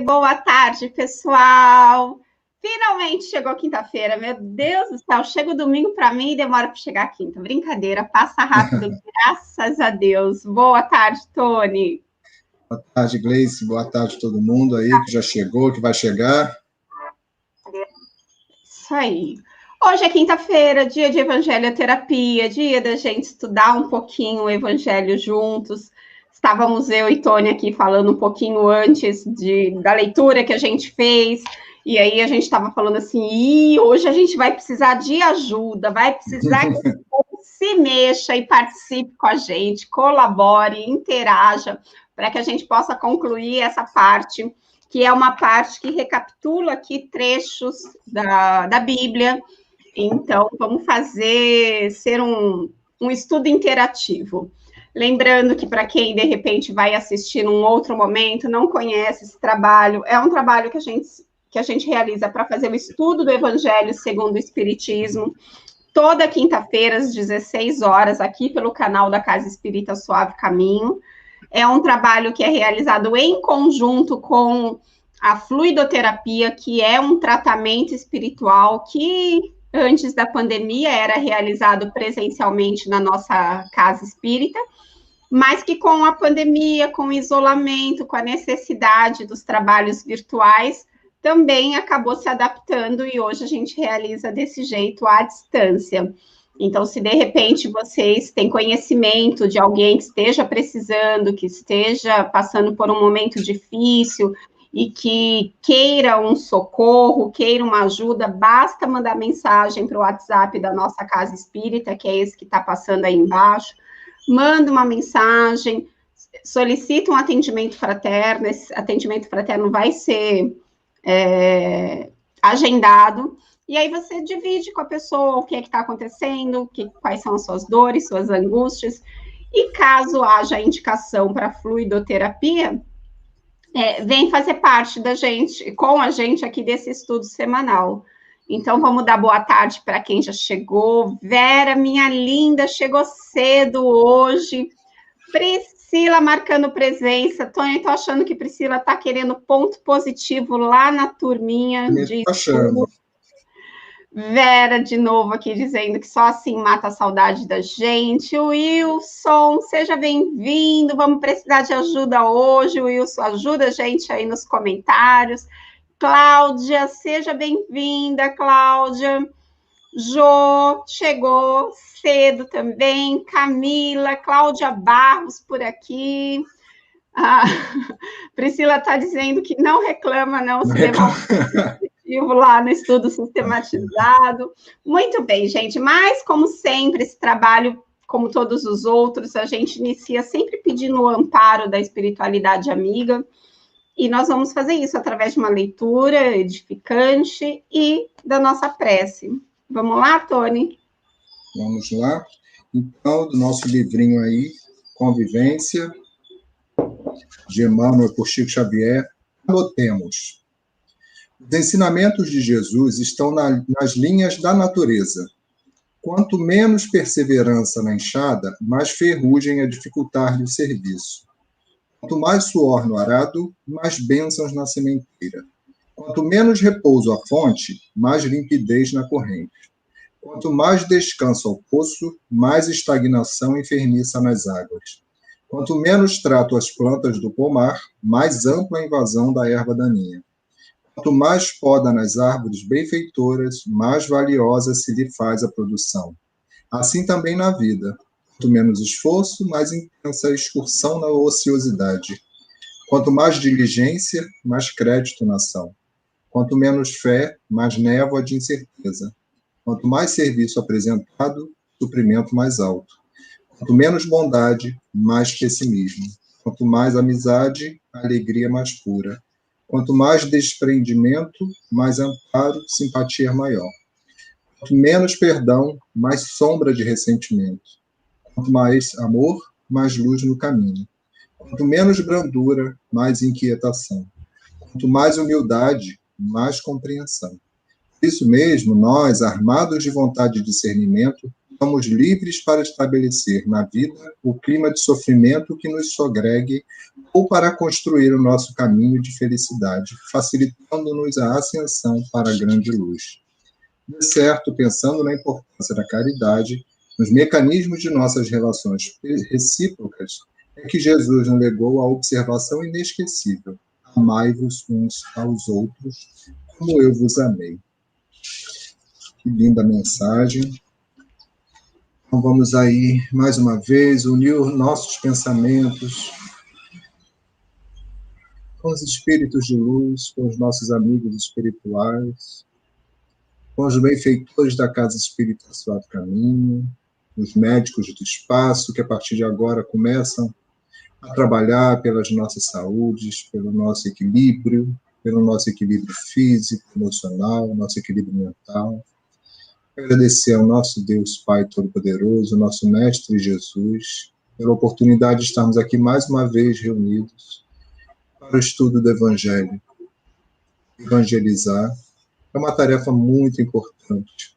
boa tarde, pessoal. Finalmente chegou quinta-feira, meu Deus do céu, chega o domingo para mim e demora para chegar a quinta. Brincadeira, passa rápido, graças a Deus. Boa tarde, Tony. Boa tarde, Gleice. Boa tarde a todo mundo aí que já chegou, que vai chegar. Isso aí. Hoje é quinta-feira, dia de evangelioterapia, dia da gente estudar um pouquinho o evangelho juntos. Estávamos eu e Tony aqui falando um pouquinho antes da leitura que a gente fez, e aí a gente estava falando assim, hoje a gente vai precisar de ajuda, vai precisar que o povo se mexa e participe com a gente, colabore, interaja, para que a gente possa concluir essa parte, que é uma parte que recapitula aqui trechos da Bíblia. Então, vamos ser um estudo interativo. Lembrando que, para quem, de repente, vai assistir num outro momento, não conhece esse trabalho, é um trabalho que a gente realiza para fazer o estudo do Evangelho segundo o Espiritismo, toda quinta-feira, às 16 horas, aqui pelo canal da Casa Espírita Suave Caminho. É um trabalho que é realizado em conjunto com a fluidoterapia, que é um tratamento espiritual que, antes da pandemia, era realizado presencialmente na nossa casa espírita, mas que com a pandemia, com o isolamento, com a necessidade dos trabalhos virtuais, também acabou se adaptando e hoje a gente realiza desse jeito à distância. Então, se de repente vocês têm conhecimento de alguém que esteja precisando, que esteja passando por um momento difícil e que queira um socorro, queira uma ajuda, basta mandar mensagem para o WhatsApp da nossa Casa Espírita, que é esse que está passando aí embaixo. Manda uma mensagem, solicita um atendimento fraterno, esse atendimento fraterno vai ser agendado, e aí você divide com a pessoa o que é que está acontecendo, quais são as suas dores, suas angústias, e caso haja indicação para fluidoterapia, vem fazer parte com a gente aqui desse estudo semanal. Então, vamos dar boa tarde para quem já chegou. Vera, minha linda, chegou cedo hoje. Priscila marcando presença. Tony, estou achando que Priscila está querendo ponto positivo lá na turminha de estudo. Vera, de novo, aqui dizendo que só assim mata a saudade da gente. Wilson, seja bem-vindo. Vamos precisar de ajuda hoje. Wilson, ajuda a gente aí nos comentários. Cláudia, seja bem-vinda, Cláudia. Jô, chegou cedo também. Camila, Cláudia Barros por aqui. Priscila está dizendo que não reclama, não se positivo lá no estudo sistematizado. Muito bem, gente. Mas, como sempre, esse trabalho, como todos os outros, a gente inicia sempre pedindo o amparo da espiritualidade amiga. E nós vamos fazer isso através de uma leitura edificante e da nossa prece. Vamos lá, Tony? Vamos lá. Então, do nosso livrinho aí, Convivência, de Emmanuel por Chico Xavier, anotemos. Os ensinamentos de Jesus estão nas linhas da natureza. Quanto menos perseverança na enxada, mais ferrugem a dificultar-lhe o serviço. Quanto mais suor no arado, mais bênçãos na sementeira. Quanto menos repouso à fonte, mais limpidez na corrente. Quanto mais descanso ao poço, mais estagnação enfermiça nas águas. Quanto menos trato as plantas do pomar, mais ampla a invasão da erva daninha. Quanto mais poda nas árvores benfeitoras, mais valiosa se lhe faz a produção. Assim também na vida. Quanto menos esforço, mais intensa a excursão na ociosidade. Quanto mais diligência, mais crédito na ação. Quanto menos fé, mais névoa de incerteza. Quanto mais serviço apresentado, suprimento mais alto. Quanto menos bondade, mais pessimismo. Quanto mais amizade, alegria mais pura. Quanto mais desprendimento, mais amparo, simpatia maior. Quanto menos perdão, mais sombra de ressentimento. Quanto mais amor, mais luz no caminho. Quanto menos brandura, mais inquietação. Quanto mais humildade, mais compreensão. Por isso mesmo, nós, armados de vontade e discernimento, somos livres para estabelecer na vida o clima de sofrimento que nos sogregue ou para construir o nosso caminho de felicidade, facilitando-nos a ascensão para a grande luz. De certo, pensando na importância da caridade, nos mecanismos de nossas relações recíprocas, é que Jesus nos legou a observação inesquecível: amai-vos uns aos outros, como eu vos amei. Que linda mensagem. Então vamos aí, mais uma vez, unir os nossos pensamentos com os espíritos de luz, com os nossos amigos espirituais, com os benfeitores da Casa Espírita Suave Caminho, os médicos do espaço, que a partir de agora começam a trabalhar pelas nossas saúdes, pelo nosso equilíbrio físico, emocional, nosso equilíbrio mental. Agradecer ao nosso Deus Pai Todo-Poderoso, nosso Mestre Jesus, pela oportunidade de estarmos aqui mais uma vez reunidos para o estudo do Evangelho. Evangelizar é uma tarefa muito importante.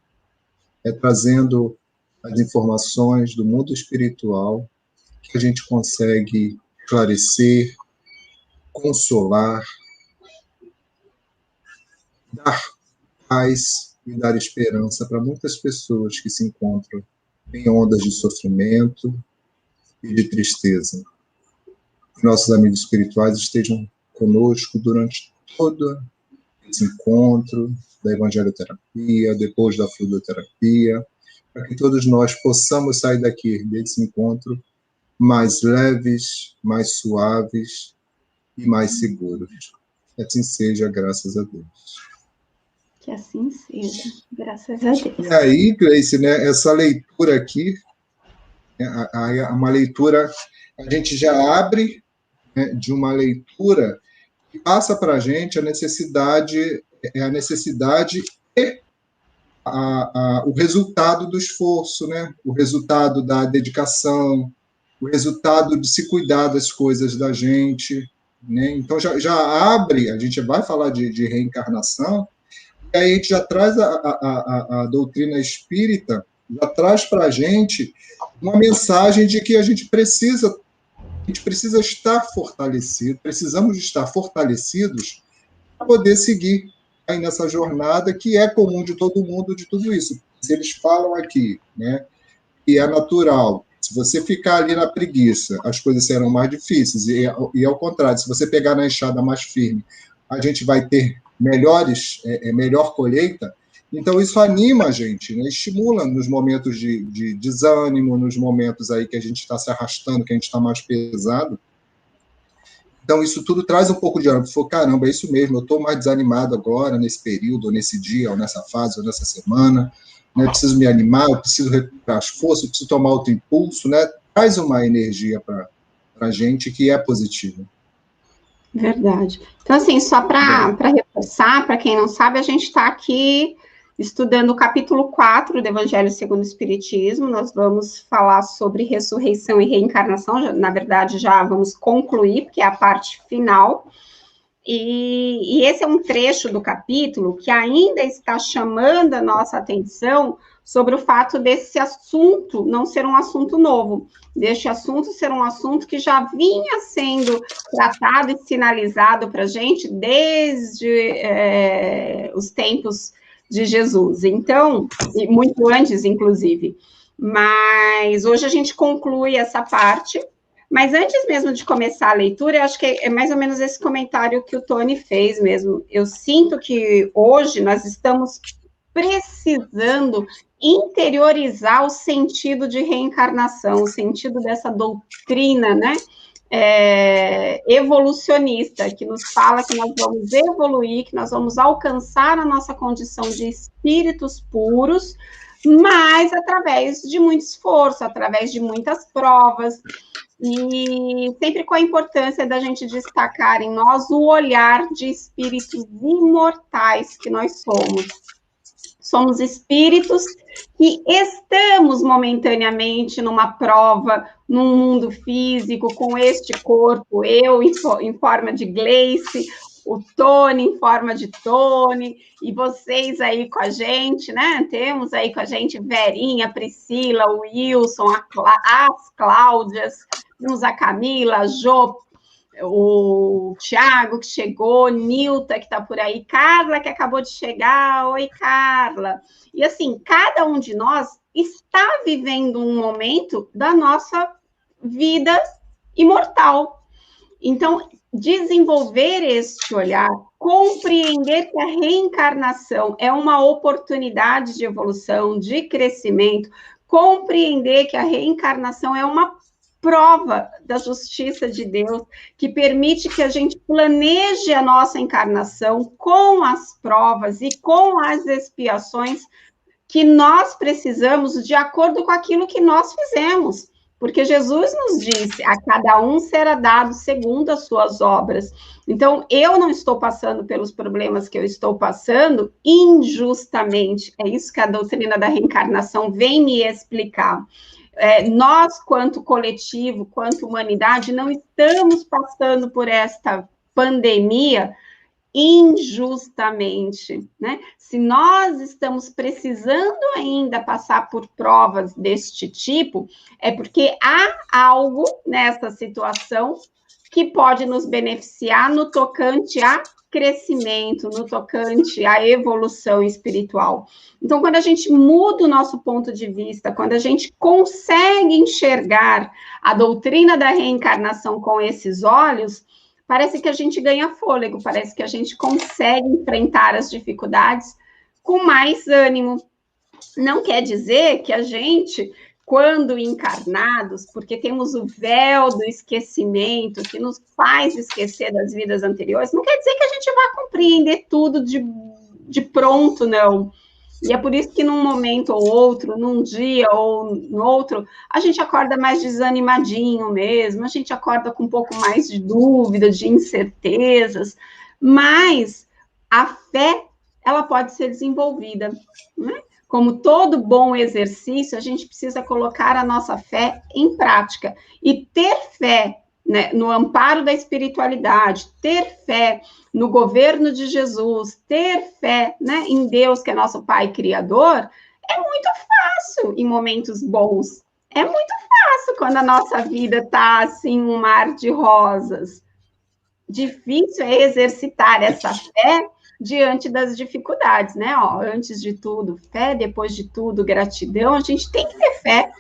É trazendo as informações do mundo espiritual que a gente consegue esclarecer, consolar, dar paz e dar esperança para muitas pessoas que se encontram em ondas de sofrimento e de tristeza. Que nossos amigos espirituais estejam conosco durante todo esse encontro da evangelioterapia, depois da fluidoterapia, para que todos nós possamos sair daqui, desse encontro, mais leves, mais suaves e mais seguros. Que assim seja, graças a Deus. Que assim seja, graças a Deus. E aí, Gleice, né, essa leitura aqui, uma leitura, a gente já abre, né, de uma leitura que passa para a gente a necessidade e o resultado do esforço, né, o resultado da dedicação, o resultado de se cuidar das coisas da gente, né? Então já abre, a gente vai falar de reencarnação, e aí a gente já traz a doutrina espírita, já traz para a gente uma mensagem de que a gente precisa estar fortalecido, precisamos estar fortalecidos para poder seguir aí nessa jornada que é comum de todo mundo, de tudo isso. Se eles falam aqui, né, que é natural, se você ficar ali na preguiça, as coisas serão mais difíceis, e ao contrário, se você pegar na enxada mais firme, a gente vai ter melhor colheita. Então isso anima a gente, né? Estimula nos momentos de desânimo, nos momentos aí que a gente está se arrastando, que a gente está mais pesado. Então isso tudo traz um pouco de ânimo. Falei, caramba, é isso mesmo, eu estou mais desanimado agora, nesse período, ou nesse dia, ou nessa fase, ou nessa semana, né? Eu preciso me animar, eu preciso recuperar as forças, eu preciso tomar outro impulso, né? Traz uma energia para a gente que é positiva. Verdade. Então, assim, só para reforçar, para quem não sabe, a gente está aqui estudando o capítulo 4 do Evangelho segundo o Espiritismo. Nós vamos falar sobre ressurreição e reencarnação. Na verdade, já vamos concluir, porque é a parte final. E esse é um trecho do capítulo que ainda está chamando a nossa atenção sobre o fato desse assunto não ser um assunto novo, deste assunto ser um assunto que já vinha sendo tratado e sinalizado para a gente desde os tempos de Jesus, então, e muito antes, inclusive. Mas hoje a gente conclui essa parte. Mas antes mesmo de começar a leitura, eu acho que é mais ou menos esse comentário que o Tony fez mesmo. Eu sinto que hoje nós estamos precisando interiorizar o sentido de reencarnação, o sentido dessa doutrina, né, evolucionista, que nos fala que nós vamos evoluir, que nós vamos alcançar a nossa condição de espíritos puros, mas através de muito esforço, através de muitas provas, e sempre com a importância da gente destacar em nós o olhar de espíritos imortais que nós somos. Somos espíritos que estamos momentaneamente numa prova, num mundo físico, com este corpo, eu em forma de Gleice, o Tony em forma de Tony, e vocês aí com a gente, né? Temos aí com a gente Verinha, Priscila, o Wilson, as Cláudias, temos a Camila, a Jô, o Tiago, que chegou, Nilta, que está por aí, Carla, que acabou de chegar. Oi, Carla. E assim, cada um de nós está vivendo um momento da nossa vida imortal. Então, desenvolver este olhar, compreender que a reencarnação é uma oportunidade de evolução, de crescimento, compreender que a reencarnação é uma prova da justiça de Deus, que permite que a gente planeje a nossa encarnação com as provas e com as expiações que nós precisamos de acordo com aquilo que nós fizemos. Porque Jesus nos disse, a cada um será dado segundo as suas obras. Então, eu não estou passando pelos problemas que eu estou passando injustamente. É isso que a doutrina da reencarnação vem me explicar. Nós, quanto coletivo, quanto humanidade, não estamos passando por esta pandemia injustamente, né? Se nós estamos precisando ainda passar por provas deste tipo, é porque há algo nessa situação que pode nos beneficiar no tocante a crescimento, no tocante à evolução espiritual. Então, quando a gente muda o nosso ponto de vista, quando a gente consegue enxergar a doutrina da reencarnação com esses olhos, parece que a gente ganha fôlego, parece que a gente consegue enfrentar as dificuldades com mais ânimo. Não quer dizer que a gente, quando encarnados, porque temos o véu do esquecimento que nos faz esquecer das vidas anteriores, não quer dizer que a gente vai compreender tudo de pronto, não. E é por isso que num momento ou outro, num dia ou no outro, a gente acorda mais desanimadinho mesmo, a gente acorda com um pouco mais de dúvida, de incertezas, mas a fé, ela pode ser desenvolvida, né? Como todo bom exercício, a gente precisa colocar a nossa fé em prática. E ter fé, né, no amparo da espiritualidade, ter fé no governo de Jesus, ter fé, né, em Deus, que é nosso Pai Criador, é muito fácil em momentos bons. É muito fácil quando a nossa vida está assim, um mar de rosas. Difícil é exercitar essa fé diante das dificuldades, né? Ó, antes de tudo, fé, depois de tudo, gratidão. A gente tem que ter fé,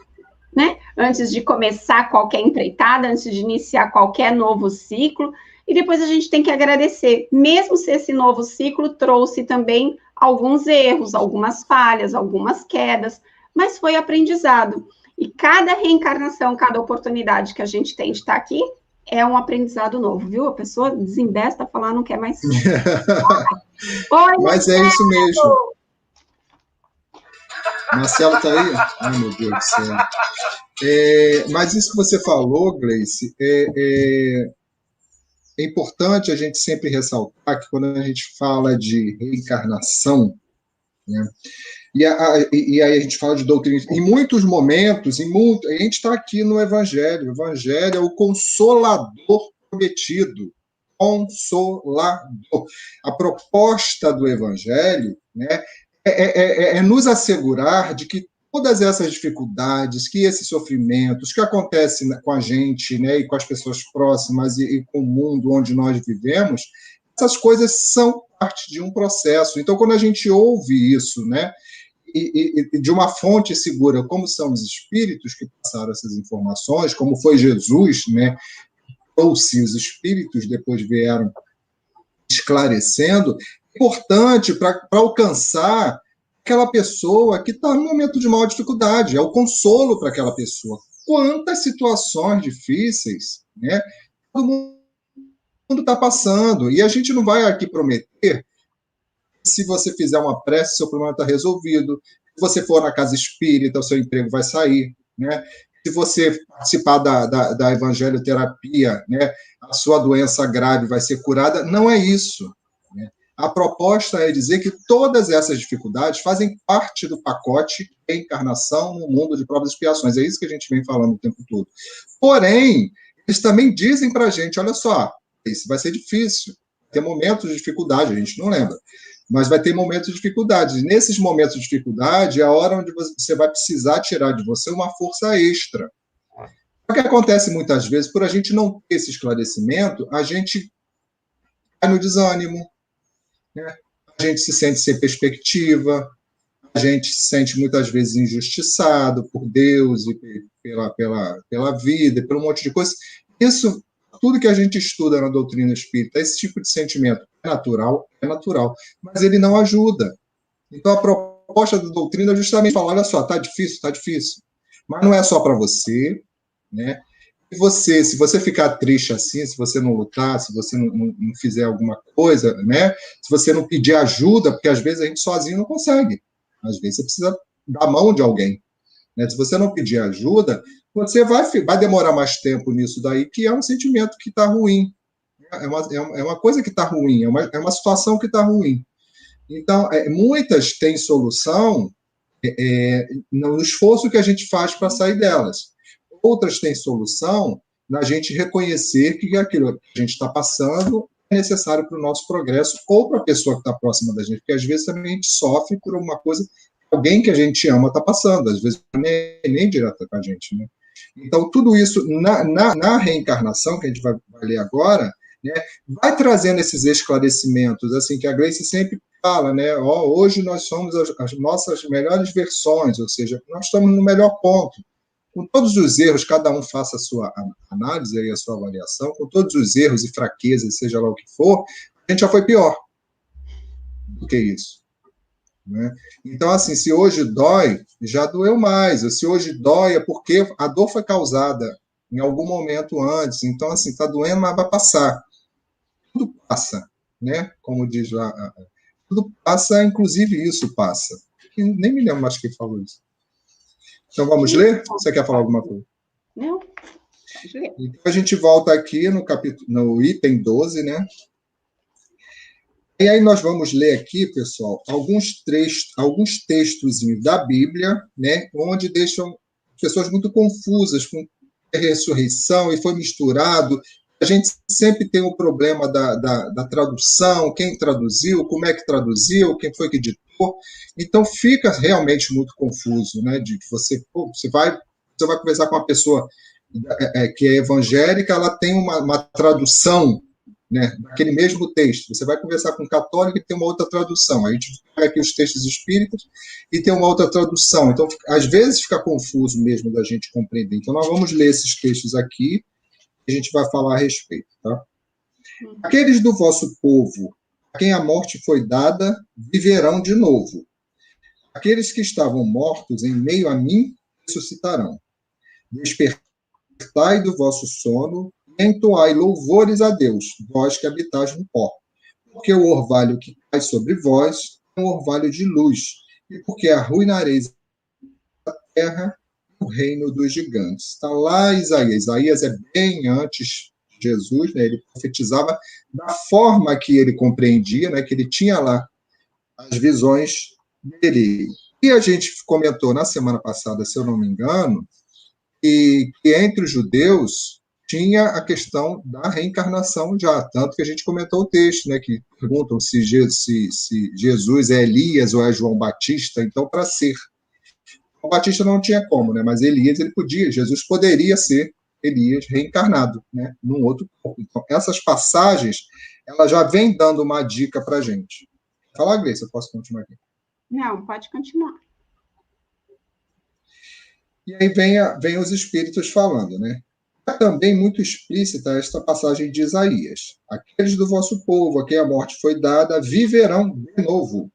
né? Antes de começar qualquer empreitada, antes de iniciar qualquer novo ciclo, e depois a gente tem que agradecer, mesmo se esse novo ciclo trouxe também alguns erros, algumas falhas, algumas quedas, mas foi aprendizado. E cada reencarnação, cada oportunidade que a gente tem de estar aqui, é um aprendizado novo, viu? A pessoa desembesta a falar, não quer mais. Oi, mas é isso mesmo. Marcelo está aí? Ai, meu Deus do céu. Mas isso que você falou, Gleice, é importante a gente sempre ressaltar que quando a gente fala de reencarnação, né, e aí a gente fala de doutrina, em muitos momentos, a gente está aqui no Evangelho. O Evangelho é o consolador prometido. Consolador. A proposta do Evangelho, né, é nos assegurar de que todas essas dificuldades, que esses sofrimentos que acontecem com a gente, né, e com as pessoas próximas e com o mundo onde nós vivemos, essas coisas são parte de um processo. Então, quando a gente ouve isso, né, e de uma fonte segura, como são os espíritos que passaram essas informações, como foi Jesus, né, trouxe os espíritos, depois vieram esclarecendo, é importante para alcançar aquela pessoa que está num momento de maior dificuldade, é o consolo para aquela pessoa. Quantas situações difíceis, né, todo mundo está passando, e a gente não vai aqui prometer que se você fizer uma prece, seu problema está resolvido, se você for na casa espírita, o seu emprego vai sair, né? Se você participar da evangelioterapia, né, a sua doença grave vai ser curada. Não é isso, né? A proposta é dizer que todas essas dificuldades fazem parte do pacote de encarnação no mundo de provas e expiações. É isso que a gente vem falando o tempo todo. Porém, eles também dizem para a gente, olha só, isso vai ser difícil, ter momentos de dificuldade, a gente não lembra, mas vai ter momentos de dificuldade. E nesses momentos de dificuldade é a hora onde você vai precisar tirar de você uma força extra. O que acontece muitas vezes, por a gente não ter esse esclarecimento, a gente cai no desânimo, né? A gente se sente sem perspectiva, a gente se sente muitas vezes injustiçado por Deus e pela vida, por um monte de coisas. Isso, tudo que a gente estuda na doutrina espírita, esse tipo de sentimento é natural, mas ele não ajuda. Então, a proposta da doutrina é justamente falar, olha só, está difícil, mas não é só para você, né? E você, se você ficar triste assim, se você não lutar, se você não fizer alguma coisa, né? Se você não pedir ajuda, porque às vezes a gente sozinho não consegue. Às vezes você precisa da mão de alguém, né? Se você não pedir ajuda, você vai demorar mais tempo nisso daí, que é um sentimento que está ruim. É uma coisa que está ruim, é uma situação que está ruim. Então, muitas têm solução no esforço que a gente faz para sair delas. Outras têm solução na gente reconhecer que aquilo que a gente está passando é necessário para o nosso progresso ou para a pessoa que está próxima da gente, porque às vezes também a gente sofre por uma coisa que alguém que a gente ama está passando, às vezes nem direto com a gente, né? Então, tudo isso na reencarnação, que a gente vai ler agora, né, vai trazendo esses esclarecimentos, assim, que a Gleice sempre fala, né? Hoje nós somos as nossas melhores versões, ou seja, nós estamos no melhor ponto. Com todos os erros, cada um faça a sua análise e a sua avaliação, com todos os erros e fraquezas, seja lá o que for, a gente já foi pior do que isso. Né? Então, assim, se hoje dói, já doeu mais. Se hoje dói é porque a dor foi causada em algum momento antes. Então, assim, está doendo, mas vai passar. Tudo passa, né? Como diz lá, tudo passa, inclusive isso passa. Nem me lembro mais quem falou isso. Então, vamos ler? Você quer falar alguma coisa? Não. Então, a gente volta aqui no item 12, né? E aí nós vamos ler aqui, pessoal, alguns textos da Bíblia, né? Onde deixam pessoas muito confusas com a ressurreição e foi misturado. A gente sempre tem o problema da tradução, quem traduziu, como é que traduziu, quem foi que ditou. Então fica realmente muito confuso, né? De que você vai conversar com uma pessoa que é evangélica, ela tem uma tradução, né, daquele mesmo texto. Você vai conversar com um católico e tem uma outra tradução. A gente pega aqui os textos espíritas e tem uma outra tradução. Então, às vezes fica confuso mesmo da gente compreender. Então, nós vamos ler esses textos aqui e a gente vai falar a respeito, tá? Aqueles do vosso povo, a quem a morte foi dada, viverão de novo. Aqueles que estavam mortos em meio a mim, ressuscitarão. Despertai do vosso sono, e entoai louvores a Deus, vós que habitais no pó. Porque o orvalho que cai sobre vós é um orvalho de luz, e porque arruinareis a terra o reino dos gigantes. Está lá Isaías. Isaías é bem antes de Jesus, né? Ele profetizava da forma que ele compreendia, né? Que ele tinha lá as visões dele. E a gente comentou na semana passada, se eu não me engano, que entre os judeus tinha a questão da reencarnação já, tanto que a gente comentou o texto, né, que perguntam se Jesus é Elias ou é João Batista, então para ser. João Batista não tinha como, né, mas Elias ele podia, Jesus poderia ser Elias reencarnado, né, num outro corpo. Então essas passagens, ela já vem dando uma dica para a gente. Fala, Gleice, eu posso continuar aqui? Não, pode continuar. E aí vem os espíritos falando, né? É também muito explícita esta passagem de Isaías. Aqueles do vosso povo a quem a morte foi dada viverão de novo.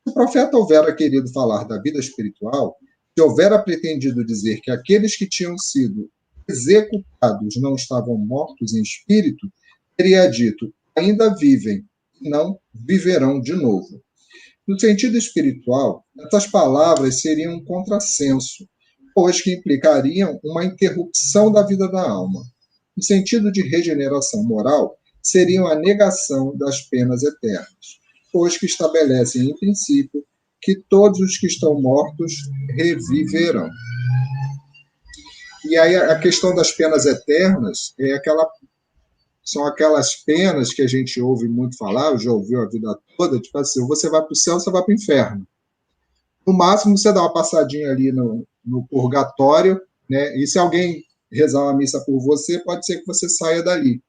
Se o profeta houvera querido falar da vida espiritual, se houvera pretendido dizer que aqueles que tinham sido executados não estavam mortos em espírito, teria dito, ainda vivem, e não viverão de novo. No sentido espiritual, essas palavras seriam um contrassenso, pois que implicariam uma interrupção da vida da alma. No sentido de regeneração moral, seriam a negação das penas eternas, pois que estabelecem, em princípio, que todos os que estão mortos reviverão. E aí a questão das penas eternas é aquela são aquelas penas que a gente ouve muito falar, eu já ouviu a vida toda, tipo assim, ou você vai para o céu ou você vai para o inferno. No máximo, você dá uma passadinha ali no purgatório, né? E se alguém rezar uma missa por você, pode ser que você saia dali.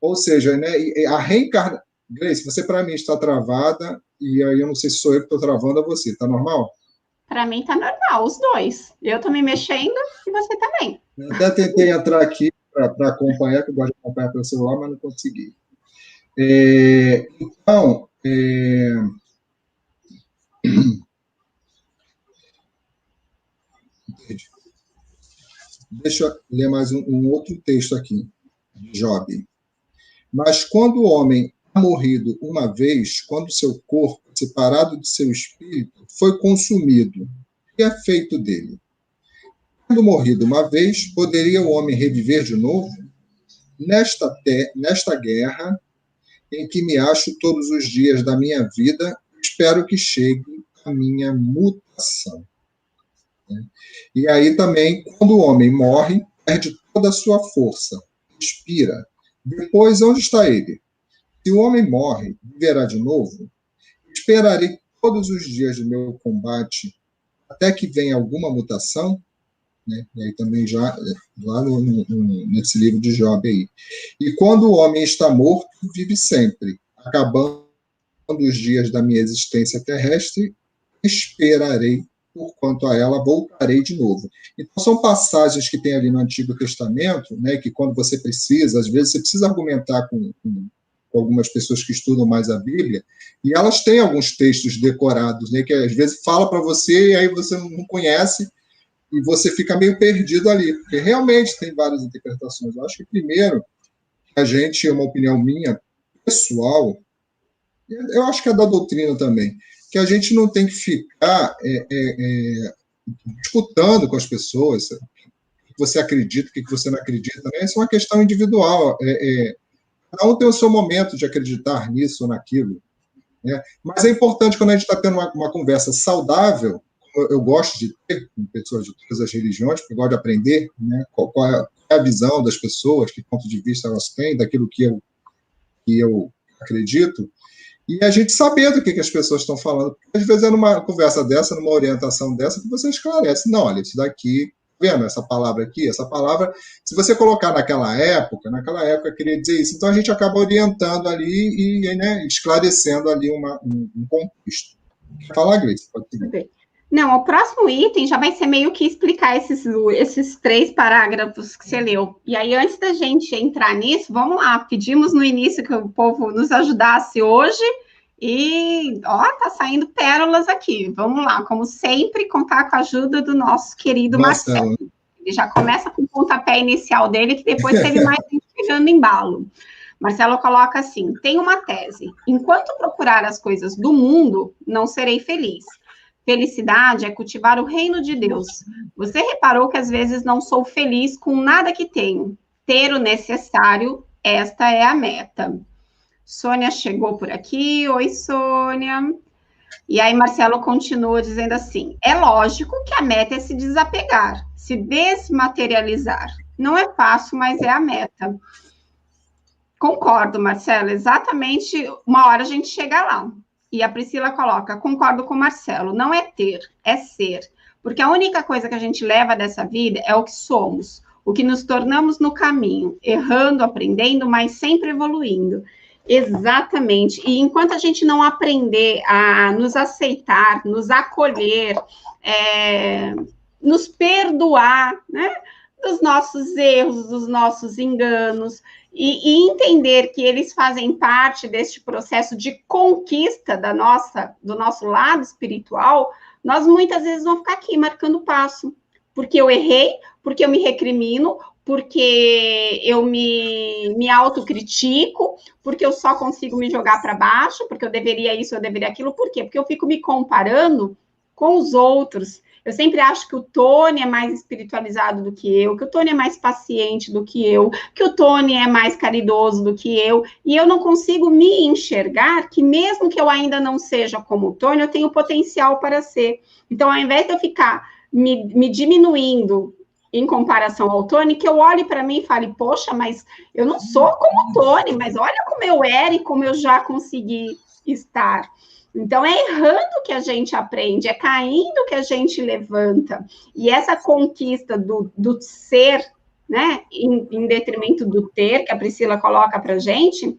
Ou seja, né, a reencarnação... Grace, você para mim está travada, e aí eu não sei se sou eu que estou travando a você. Está normal? Para mim tá normal, os dois. Eu tô me mexendo e você também. Eu até tentei entrar aqui para acompanhar, que eu gosto de acompanhar pelo celular, mas não consegui. Então, deixa eu ler mais um outro texto aqui, de Job. Mas quando o homem ha morrido uma vez, quando seu corpo, separado de seu espírito, foi consumido, o que é feito dele? Tendo morrido uma vez, poderia o homem reviver de novo? Nesta guerra, em que me acho todos os dias da minha vida, espero que chegue a minha mutação. E aí também, quando o homem morre, perde toda a sua força, expira. Depois, onde está ele? Se o homem morre, viverá de novo? Esperarei todos os dias do meu combate até que venha alguma mutação? Né? E aí também já lá nesse livro de Job aí. E quando o homem está morto, vive sempre, acabando os dias da minha existência terrestre, esperarei, porquanto a ela voltarei de novo. Então, são passagens que tem ali no Antigo Testamento, né, que quando você precisa, às vezes você precisa argumentar com algumas pessoas que estudam mais a Bíblia, e elas têm alguns textos decorados, né, que às vezes fala para você e aí você não conhece, e você fica meio perdido ali, porque realmente tem várias interpretações. Eu acho que, primeiro, a gente, é uma opinião minha, pessoal, eu acho que é da doutrina também, que a gente não tem que ficar disputando com as pessoas o que você acredita, o que você não acredita, né? Isso é uma questão individual. Cada um tem o seu momento de acreditar nisso ou naquilo. Né? Mas é importante, quando a gente está tendo uma conversa saudável, eu gosto de ter com pessoas de todas as religiões, porque eu gosto de aprender, né, qual é a visão das pessoas, que ponto de vista elas têm, daquilo que eu acredito, e a gente saber do que as pessoas estão falando. Porque, às vezes, é numa conversa dessa, numa orientação dessa, que você esclarece. Não, olha, isso daqui, vendo essa palavra aqui, essa palavra, se você colocar naquela época queria dizer isso. Então, a gente acaba orientando ali e, né, esclarecendo ali um contexto. Fala, Grace, pode seguir. Não, o próximo item já vai ser meio que explicar esses 3 parágrafos que você leu. E aí, antes da gente entrar nisso, vamos lá. Pedimos no início que o povo nos ajudasse hoje. E, ó, tá saindo pérolas aqui. Vamos lá, como sempre, contar com a ajuda do nosso querido Marcelo. Ele já começa com o pontapé inicial dele, que depois teve mais gente pegando embalo. Marcelo coloca assim, tem uma tese. Enquanto procurar as coisas do mundo, não serei feliz. Felicidade é cultivar o reino de Deus. Você reparou que às vezes não sou feliz com nada que tenho. Ter o necessário, esta é a meta. Sônia chegou por aqui. Oi, Sônia. E aí Marcelo continua dizendo assim, é lógico que a meta é se desapegar, se desmaterializar. Não é fácil, mas é a meta. Concordo, Marcelo, exatamente, uma hora a gente chega lá. E a Priscila coloca, concordo com o Marcelo, não é ter, é ser. Porque a única coisa que a gente leva dessa vida é o que somos, o que nos tornamos no caminho, errando, aprendendo, mas sempre evoluindo. Exatamente. E enquanto a gente não aprender a nos aceitar, nos acolher, nos perdoar, né, dos nossos erros, dos nossos enganos, e entender que eles fazem parte deste processo de conquista do nosso lado espiritual, nós muitas vezes vamos ficar aqui marcando passo, porque eu errei, porque eu me recrimino, porque eu me autocritico, porque eu só consigo me jogar para baixo, porque eu deveria isso, eu deveria aquilo. Por quê? Porque eu fico me comparando com os outros. Eu sempre acho que o Tony é mais espiritualizado do que eu, que o Tony é mais paciente do que eu, que o Tony é mais caridoso do que eu, e eu não consigo me enxergar que mesmo que eu ainda não seja como o Tony, eu tenho potencial para ser. Então, ao invés de eu ficar me diminuindo, em comparação ao Tony, que eu olhe para mim e fale, poxa, mas eu não sou como o Tony, mas olha como eu era e como eu já consegui estar. Então, é errando que a gente aprende, é caindo que a gente levanta. E essa conquista do ser, né, em detrimento do ter, que a Priscila coloca para a gente,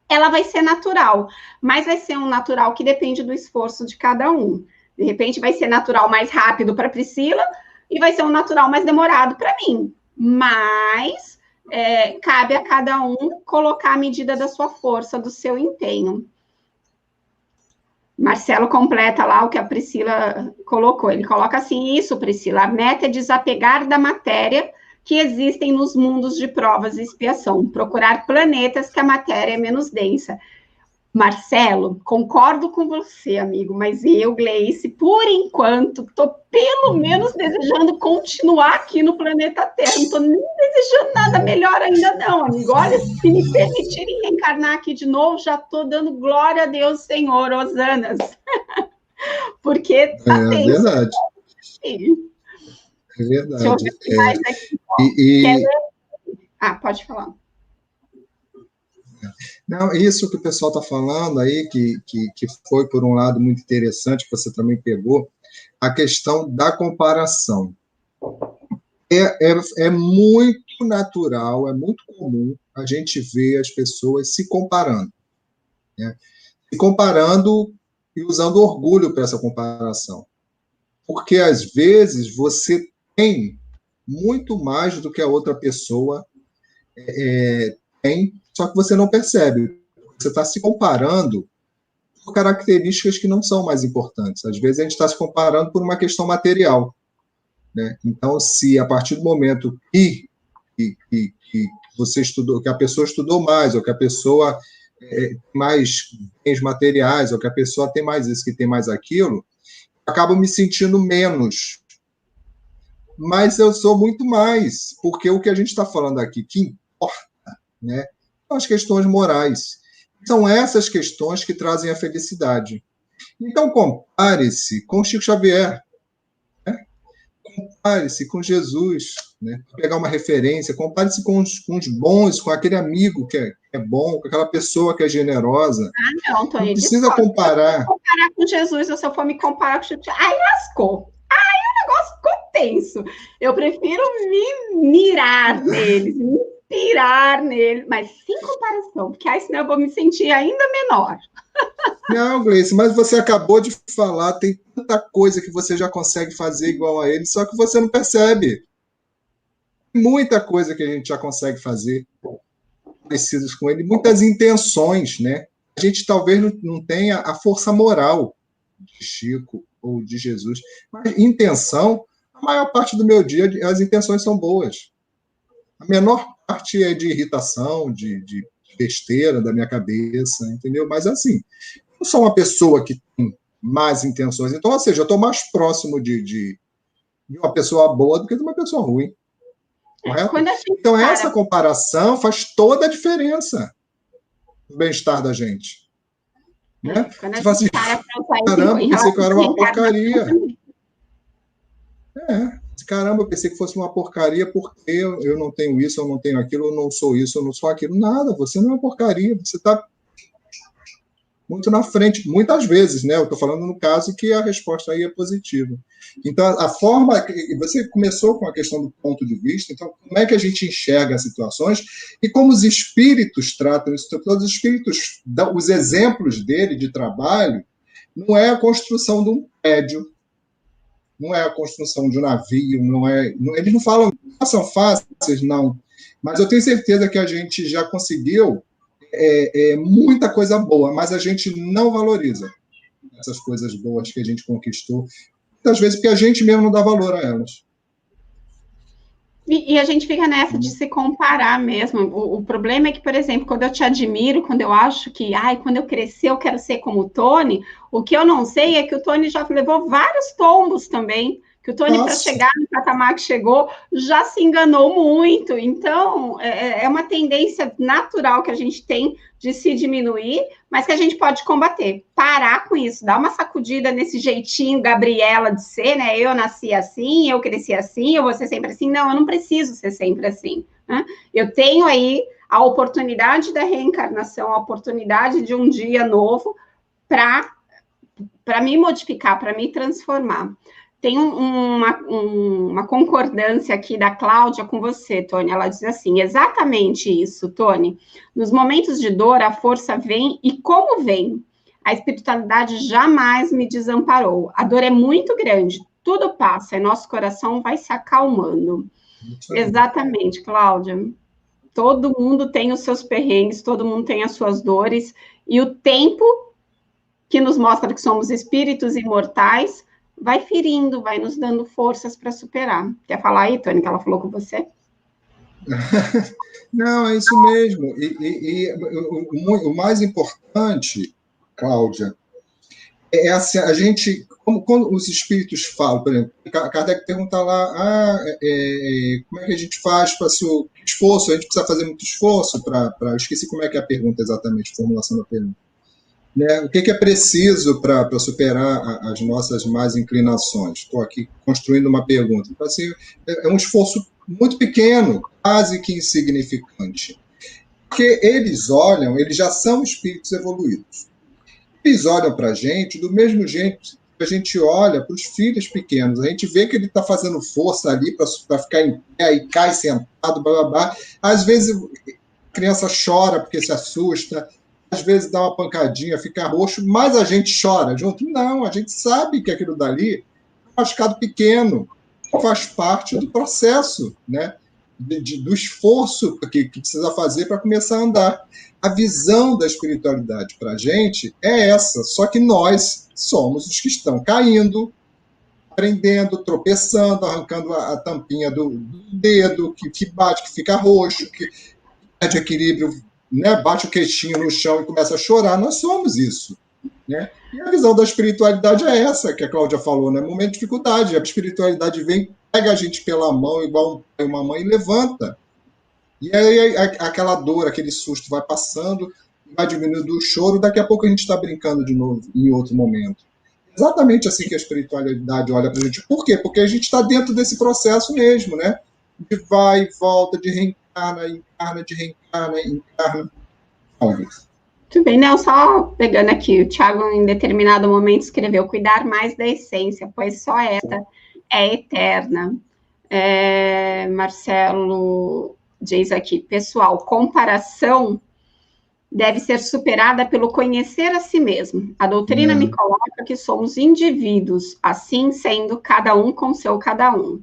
ela vai ser natural, mas vai ser um natural que depende do esforço de cada um. De repente, vai ser natural mais rápido para a Priscila e vai ser um natural mais demorado para mim. Mas cabe a cada um colocar a medida da sua força, do seu empenho. Marcelo completa lá o que a Priscila colocou. Ele coloca assim, isso, Priscila, a meta é desapegar da matéria que existem nos mundos de provas e expiação, procurar planetas que a matéria é menos densa. Marcelo, concordo com você, amigo, mas eu, Gleice, por enquanto, estou pelo menos desejando continuar aqui no planeta Terra. Não estou nem desejando nada melhor ainda, não, amigo. Olha, se me permitirem reencarnar aqui de novo, já estou dando glória a Deus, Senhor, hosanas. Porque tá tenso. Verdade. Sim. É verdade. Deixa eu ver mais aqui. Pode falar. Não, isso que o pessoal está falando aí, que foi, por um lado, muito interessante, que você também pegou, a questão da comparação. É muito natural, é muito comum a gente ver as pessoas se comparando. Né? Se comparando e usando orgulho para essa comparação. Porque, às vezes, você tem muito mais do que a outra pessoa tem, só que você não percebe. Você está se comparando por características que não são mais importantes. Às vezes a gente está se comparando por uma questão material. Né? Então, se a partir do momento que você estudou, que a pessoa estudou mais, ou que a pessoa tem mais bens materiais, ou que a pessoa tem mais isso, que tem mais aquilo, acabo me sentindo menos. Mas eu sou muito mais, porque o que a gente está falando aqui, que importa, né, são as questões morais. São essas questões que trazem a felicidade. Então, compare-se com Chico Xavier, né? Compare-se com Jesus, né? Pegar uma referência, compare-se com os bons, com aquele amigo que é bom, com aquela pessoa que é generosa. Não, Tony, não precisa comparar. Se eu comparar com Jesus, ou se eu for me comparar com Chico, aí lascou. Aí o negócio ficou tenso. Eu prefiro me mirar neles, me inspirar nele, mas sem comparação, porque aí senão eu vou me sentir ainda menor. Não, Gleice, mas você acabou de falar, tem tanta coisa que você já consegue fazer igual a ele, só que você não percebe. Muita coisa que a gente já consegue fazer parecidos com ele, muitas intenções, né? A gente talvez não tenha a força moral de Chico ou de Jesus, mas intenção, a maior parte do meu dia, as intenções são boas. A menor parte é de irritação, de besteira da minha cabeça, entendeu? Mas assim, eu sou uma pessoa que tem más intenções, então, ou seja, eu estou mais próximo de uma pessoa boa do que de uma pessoa ruim. Correto? Então, essa comparação faz toda a diferença no bem-estar da gente. Né? Você fala assim, caramba, eu pensei que eu era uma porcaria. Caramba, eu pensei que fosse uma porcaria porque eu não tenho isso, eu não tenho aquilo, eu não sou isso, eu não sou aquilo. Nada, você não é uma porcaria, você está muito na frente, muitas vezes, né? Eu estou falando no caso que a resposta aí é positiva. Então, a forma que você começou com a questão do ponto de vista, então, como é que a gente enxerga as situações e como os espíritos tratam isso? Todos os espíritos, os exemplos dele de trabalho, não é a construção de um prédio, não é a construção de um navio, eles não falam, são fáceis, não. Mas eu tenho certeza que a gente já conseguiu muita coisa boa, mas a gente não valoriza essas coisas boas que a gente conquistou, muitas vezes porque a gente mesmo não dá valor a elas. E a gente fica nessa de se comparar mesmo. O problema é que, por exemplo, quando eu te admiro, quando eu acho que, quando eu crescer eu quero ser como o Tony, o que eu não sei é que o Tony já levou vários tombos também, Que o Tony, para chegar no patamar que chegou, já se enganou muito. Então, é uma tendência natural que a gente tem de se diminuir, mas que a gente pode combater. Parar com isso, dar uma sacudida nesse jeitinho Gabriela de ser, né? Eu nasci assim, eu cresci assim, eu vou ser sempre assim. Não, eu não preciso ser sempre assim, né? Eu tenho aí a oportunidade da reencarnação, a oportunidade de um dia novo para me modificar, para me transformar. Tem uma concordância aqui da Cláudia com você, Tony. Ela diz assim, exatamente isso, Tony. Nos momentos de dor, a força vem e como vem? A espiritualidade jamais me desamparou. A dor é muito grande, tudo passa e nosso coração vai se acalmando. Exatamente, Cláudia. Todo mundo tem os seus perrengues, todo mundo tem as suas dores, e o tempo que nos mostra que somos espíritos imortais vai ferindo, vai nos dando forças para superar. Quer falar aí, Tony, que ela falou com você? Não, é isso mesmo. O mais importante, Cláudia, é assim, a gente, quando os espíritos falam, por exemplo, Kardec pergunta lá, como é que a gente faz para se o esforço, a gente precisa fazer muito esforço para, eu esqueci como é que é a pergunta exatamente, a formulação da pergunta. Né? O que é preciso para superar as nossas más inclinações? Estou aqui construindo uma pergunta. Então, assim, é um esforço muito pequeno, quase que insignificante. Porque eles olham, eles já são espíritos evoluídos. Eles olham para a gente do mesmo jeito que a gente olha para os filhos pequenos. A gente vê que ele está fazendo força ali para ficar em pé e cai sentado, blá, blá, blá. Às vezes a criança chora porque se assusta, às vezes dá uma pancadinha, fica roxo, mas a gente chora junto? Não, a gente sabe que aquilo dali é um machucado pequeno, faz parte do processo, né? Do esforço que precisa fazer para começar a andar. A visão da espiritualidade para a gente é essa, só que nós somos os que estão caindo, aprendendo, tropeçando, arrancando a tampinha do dedo, que bate, que fica roxo, que perde equilíbrio, né, bate o queixinho no chão e começa a chorar. Nós somos isso. Né? E a visão da espiritualidade é essa que a Cláudia falou, né? Momento de dificuldade. A espiritualidade vem, pega a gente pela mão, igual uma mãe, e levanta. E aí aquela dor, aquele susto vai passando, vai diminuindo o choro, daqui a pouco a gente está brincando de novo em outro momento. Exatamente assim que a espiritualidade olha para a gente. Por quê? Porque a gente está dentro desse processo mesmo, né? De vai e volta, de reencarna, encarna, de reencarna, encarna. Muito bem, não, só pegando aqui, o Tiago em determinado momento escreveu, cuidar mais da essência, pois só essa é eterna. Marcelo diz aqui, pessoal, comparação deve ser superada pelo conhecer a si mesmo. A doutrina me coloca que somos indivíduos, assim sendo cada um com seu cada um.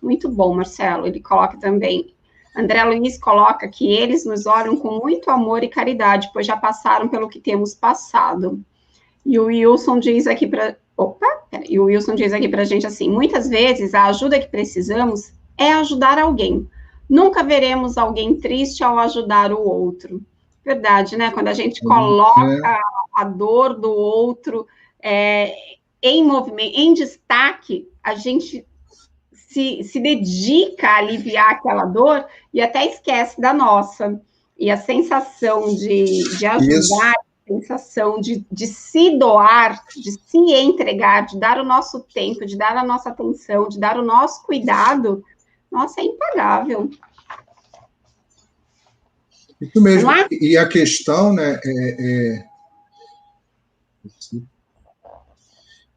Muito bom, Marcelo. Ele coloca também, André Luiz coloca que eles nos olham com muito amor e caridade, pois já passaram pelo que temos passado. E o Wilson diz aqui para... E o Wilson diz aqui para a gente assim, muitas vezes a ajuda que precisamos é ajudar alguém. Nunca veremos alguém triste ao ajudar o outro. Verdade, né? Quando a gente coloca a dor do outro em movimento, em destaque, a gente se dedica a aliviar aquela dor e até esquece da nossa. E a sensação de ajudar, a sensação de se doar, de se entregar, de dar o nosso tempo, de dar a nossa atenção, de dar o nosso cuidado, nossa, é impagável. Isso mesmo. E a questão, né,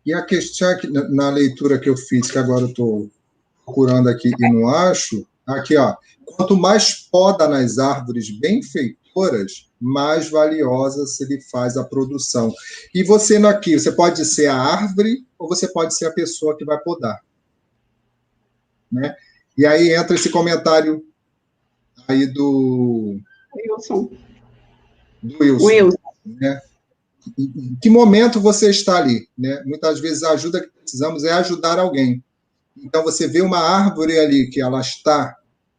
E a questão é que, na leitura que eu fiz, que agora eu estou procurando aqui e não acho, aqui, ó, quanto mais poda nas árvores benfeitoras, mais valiosa se lhe faz a produção. E você aqui, você pode ser a árvore ou você pode ser a pessoa que vai podar. Né? E aí entra esse comentário aí do Wilson. Né? Em que momento você está ali? Né? Muitas vezes a ajuda que precisamos é ajudar alguém. Então, você vê uma árvore ali que ela está,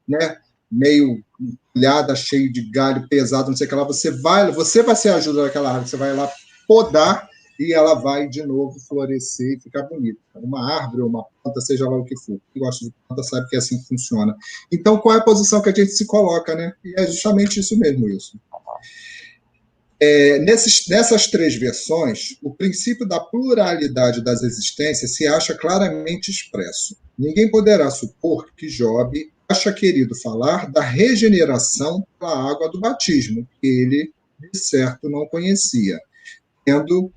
né, meio molhada, cheio de galho pesado, não sei o que lá, você vai ser a ajuda daquela árvore, você vai lá podar e ela vai de novo florescer e ficar bonita. Uma árvore ou uma planta, seja lá o que for. Quem gosta de planta sabe que é assim que funciona. Então, qual é a posição que a gente se coloca, né? E é justamente isso mesmo, Wilson. Nessas três versões, o princípio da pluralidade das existências se acha claramente expresso. Ninguém poderá supor que Job acha querido falar da regeneração pela água do batismo, que ele, de certo, não conhecia, tendo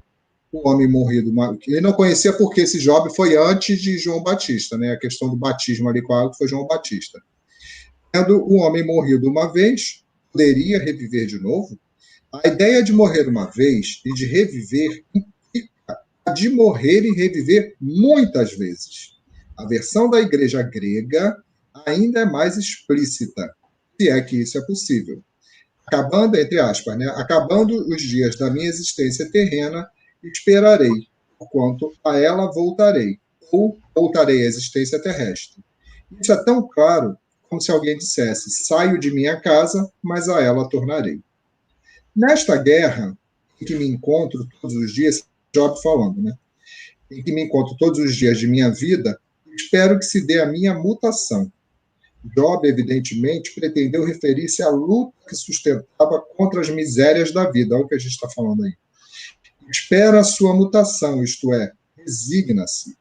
o homem morrido. Ele não conhecia porque esse Job foi antes de João Batista, né? A questão do batismo ali com a água foi João Batista. Tendo o homem morrido uma vez, poderia reviver de novo? A ideia de morrer uma vez e de reviver implica a de morrer e reviver muitas vezes. A versão da igreja grega ainda é mais explícita, se é que isso é possível. Acabando, entre aspas, né? Acabando os dias da minha existência terrena, esperarei, quanto a ela voltarei, ou voltarei à existência terrestre. Isso é tão claro como se alguém dissesse: saio de minha casa, mas a ela tornarei. Nesta guerra, em que me encontro todos os dias, Job falando, né? Em que me encontro todos os dias de minha vida, espero que se dê a minha mutação. Job, evidentemente, pretendeu referir-se à luta que sustentava contra as misérias da vida, olha o que a gente está falando aí. Espera a sua mutação, isto é, resigna-se.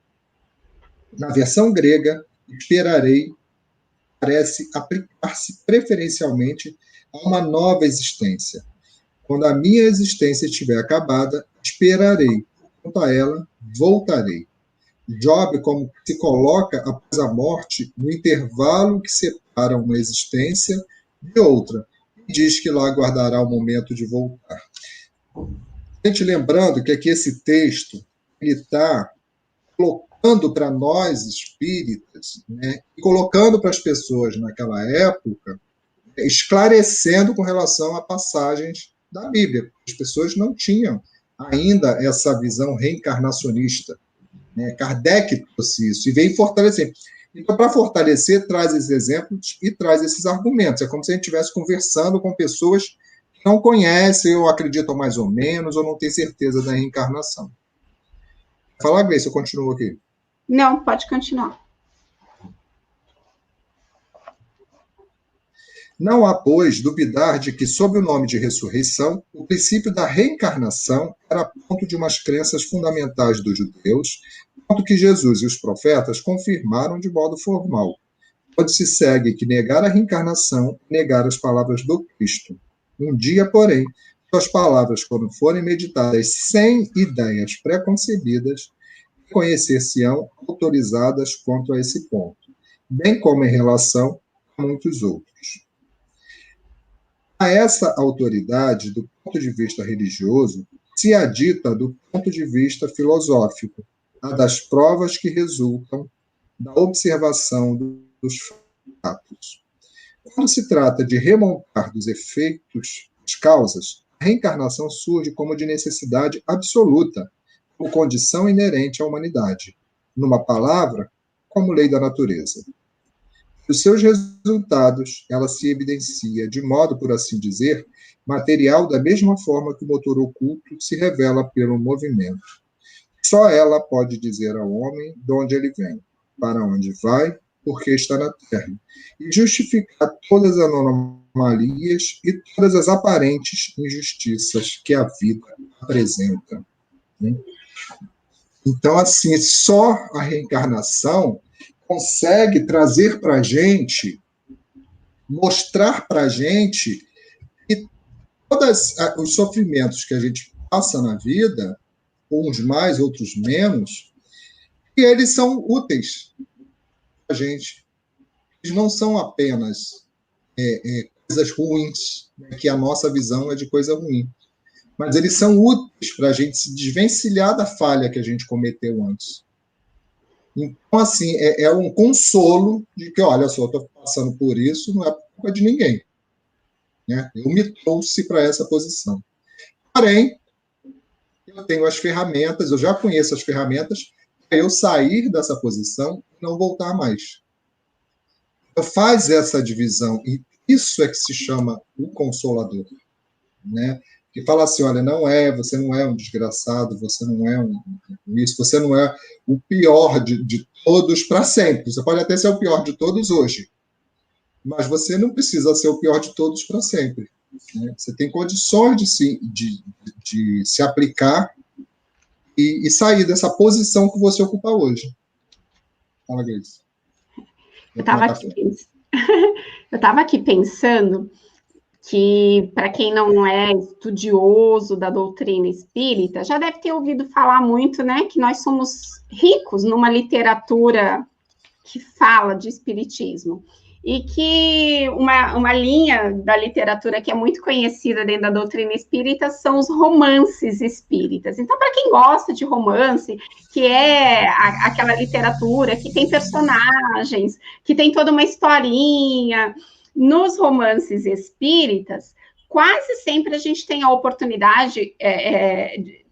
Na versão grega, esperarei parece aplicar-se preferencialmente a uma nova existência. Quando a minha existência estiver acabada, esperarei. Quanto a ela, voltarei. Job como se coloca após a morte no intervalo que separa uma existência de outra, e diz que lá aguardará o momento de voltar. Gente, lembrando que aqui esse texto está colocando para nós espíritas, né, e colocando para as pessoas naquela época, esclarecendo com relação a passagens da Bíblia. As pessoas não tinham ainda essa visão reencarnacionista. Né? Kardec trouxe isso e veio fortalecer. Então, para fortalecer, traz esses exemplos e traz esses argumentos. É como se a gente estivesse conversando com pessoas que não conhecem ou acreditam mais ou menos ou não têm certeza da reencarnação. Fala, Gleice, eu continuo aqui. Não, pode continuar. Não há, pois, duvidar de que, sob o nome de ressurreição, o princípio da reencarnação era ponto de umas crenças fundamentais dos judeus, ponto que Jesus e os profetas confirmaram de modo formal, onde se segue que negar a reencarnação é negar as palavras do Cristo. Um dia, porém, suas palavras, quando forem meditadas sem ideias preconcebidas, conhecer-se-ão autorizadas quanto a esse ponto, bem como em relação a muitos outros. A essa autoridade, do ponto de vista religioso, se adita do ponto de vista filosófico, a das provas que resultam da observação dos fatos. Quando se trata de remontar dos efeitos das causas, a reencarnação surge como de necessidade absoluta, como condição inerente à humanidade. Numa palavra, como lei da natureza. Os seus resultados, ela se evidencia de modo, por assim dizer, material da mesma forma que o motor oculto se revela pelo movimento. Só ela pode dizer ao homem de onde ele vem, para onde vai, porque está na Terra, e justificar todas as anomalias e todas as aparentes injustiças que a vida apresenta. Então, assim, só a reencarnação consegue trazer para a gente, mostrar para a gente que todos os sofrimentos que a gente passa na vida, uns mais, outros menos, que eles são úteis para a gente. Eles não são apenas coisas ruins, né, que a nossa visão é de coisa ruim, mas eles são úteis para a gente se desvencilhar da falha que a gente cometeu antes. Então, assim, é um consolo de que, olha só, estou passando por isso, não é culpa de ninguém. Né? Eu me trouxe para essa posição. Porém, eu tenho as ferramentas, eu já conheço as ferramentas para eu sair dessa posição e não voltar mais. Então, faz essa divisão, e isso é que se chama o Consolador. Né? que fala assim, olha, você não é um desgraçado, você não é isso, você não é o pior de todos para sempre. Você pode até ser o pior de todos hoje, mas você não precisa ser o pior de todos para sempre. Né? Você tem condições de se aplicar e sair dessa posição que você ocupa hoje. Fala, Grace. Eu estava aqui pensando que, para quem não é estudioso da doutrina espírita, já deve ter ouvido falar muito, né, que nós somos ricos numa literatura que fala de espiritismo. E que uma linha da literatura que é muito conhecida dentro da doutrina espírita são os romances espíritas. Então, para quem gosta de romance, que é aquela literatura que tem personagens, que tem toda uma historinha, nos romances espíritas, quase sempre a gente tem a oportunidade,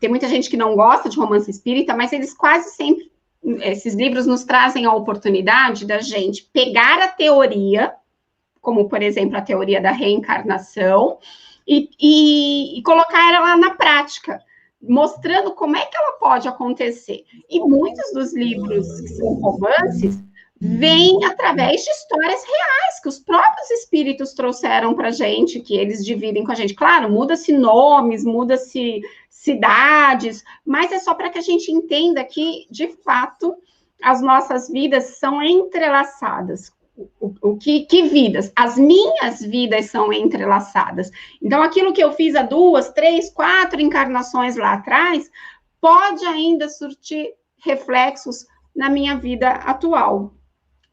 tem muita gente que não gosta de romance espírita, mas eles quase sempre, esses livros nos trazem a oportunidade da gente pegar a teoria, como, por exemplo, a teoria da reencarnação, e colocar ela na prática, mostrando como é que ela pode acontecer. E muitos dos livros que são romances vêm através de histórias reais, que os próprios espíritos trouxeram para a gente, que eles dividem com a gente. Claro, muda-se nomes, muda-se cidades, mas é só para que a gente entenda que, de fato, as nossas vidas são entrelaçadas. Que vidas? As minhas vidas são entrelaçadas. Então, aquilo que eu fiz há 2, 3, 4 encarnações lá atrás, pode ainda surtir reflexos na minha vida atual.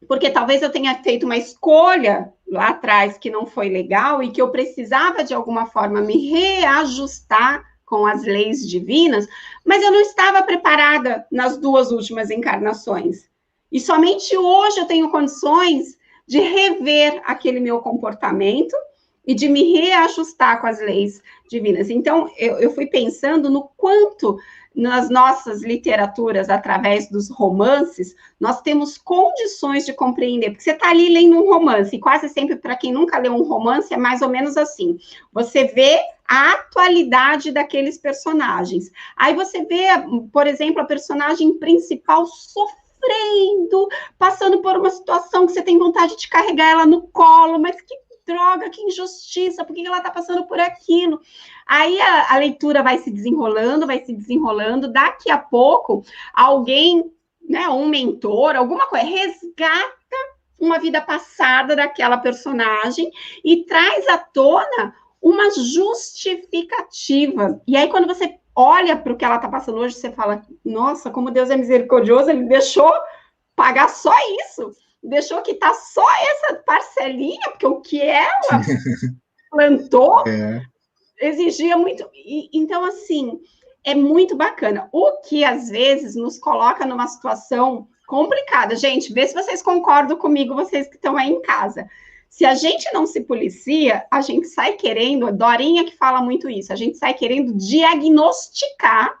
Porque talvez eu tenha feito uma escolha lá atrás que não foi legal e que eu precisava, de alguma forma, me reajustar com as leis divinas, mas eu não estava preparada nas 2 últimas encarnações. E somente hoje eu tenho condições de rever aquele meu comportamento e de me reajustar com as leis divinas. Então, eu fui pensando no quanto nas nossas literaturas, através dos romances, nós temos condições de compreender, porque você está ali lendo um romance, e quase sempre, para quem nunca leu um romance, é mais ou menos assim, você vê a atualidade daqueles personagens, aí você vê, por exemplo, a personagem principal sofrendo, passando por uma situação que você tem vontade de carregar ela no colo, mas que droga, que injustiça, por que ela está passando por aquilo? Aí a leitura vai se desenrolando, daqui a pouco alguém, né, um mentor, alguma coisa, resgata uma vida passada daquela personagem e traz à tona uma justificativa. E aí, quando você olha para o que ela está passando hoje, você fala, nossa, como Deus é misericordioso, ele deixou pagar só isso, deixou quitar só essa parcelinha, porque o que ela plantou exigia muito. Então, assim, é muito bacana. O que, às vezes, nos coloca numa situação complicada. Gente, vê se vocês concordam comigo, vocês que estão aí em casa. Se a gente não se policia, a gente sai querendo, a Dorinha que fala muito isso, a gente sai querendo diagnosticar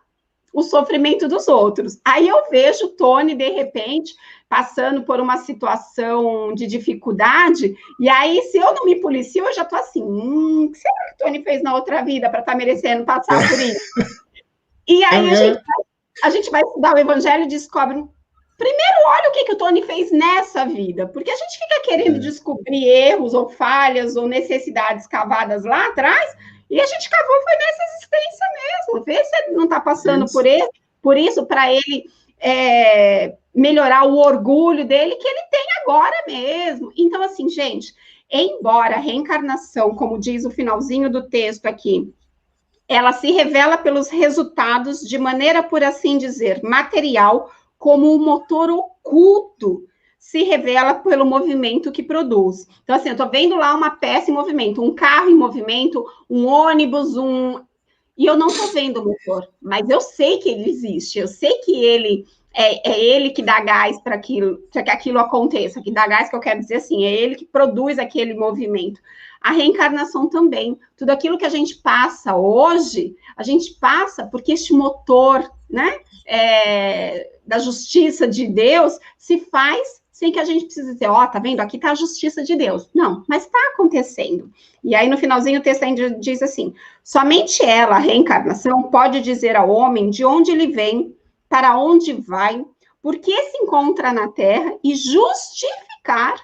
o sofrimento dos outros. Aí eu vejo o Tony, de repente, passando por uma situação de dificuldade, e aí, se eu não me policio, eu já tô assim, o que será que o Tony fez na outra vida para estar merecendo passar por isso? E aí a gente vai estudar o Evangelho e descobre, primeiro, olha o que o Tony fez nessa vida, porque a gente fica querendo descobrir erros ou falhas ou necessidades cavadas lá atrás, e a gente cavou foi nessa existência mesmo, vê se ele não está passando por isso, para ele melhorar o orgulho dele, que ele tem agora mesmo. Então, assim, gente, embora a reencarnação, como diz o finalzinho do texto aqui, ela se revela pelos resultados de maneira, por assim dizer, material, como um motor oculto se revela pelo movimento que produz. Então, assim, eu estou vendo lá uma peça em movimento, um carro em movimento, um ônibus, e eu não estou vendo o motor, mas eu sei que ele existe, eu sei que ele é ele que dá gás para que aquilo aconteça, que dá gás, que eu quero dizer assim, é ele que produz aquele movimento. A reencarnação também, tudo aquilo que a gente passa hoje, a gente passa porque este motor, né, da justiça de Deus se faz sem que a gente precise dizer, ó, tá vendo? Aqui tá a justiça de Deus. Não, mas está acontecendo. E aí, no finalzinho, o texto ainda diz assim, somente ela, a reencarnação, pode dizer ao homem de onde ele vem, para onde vai, por que se encontra na Terra e justificar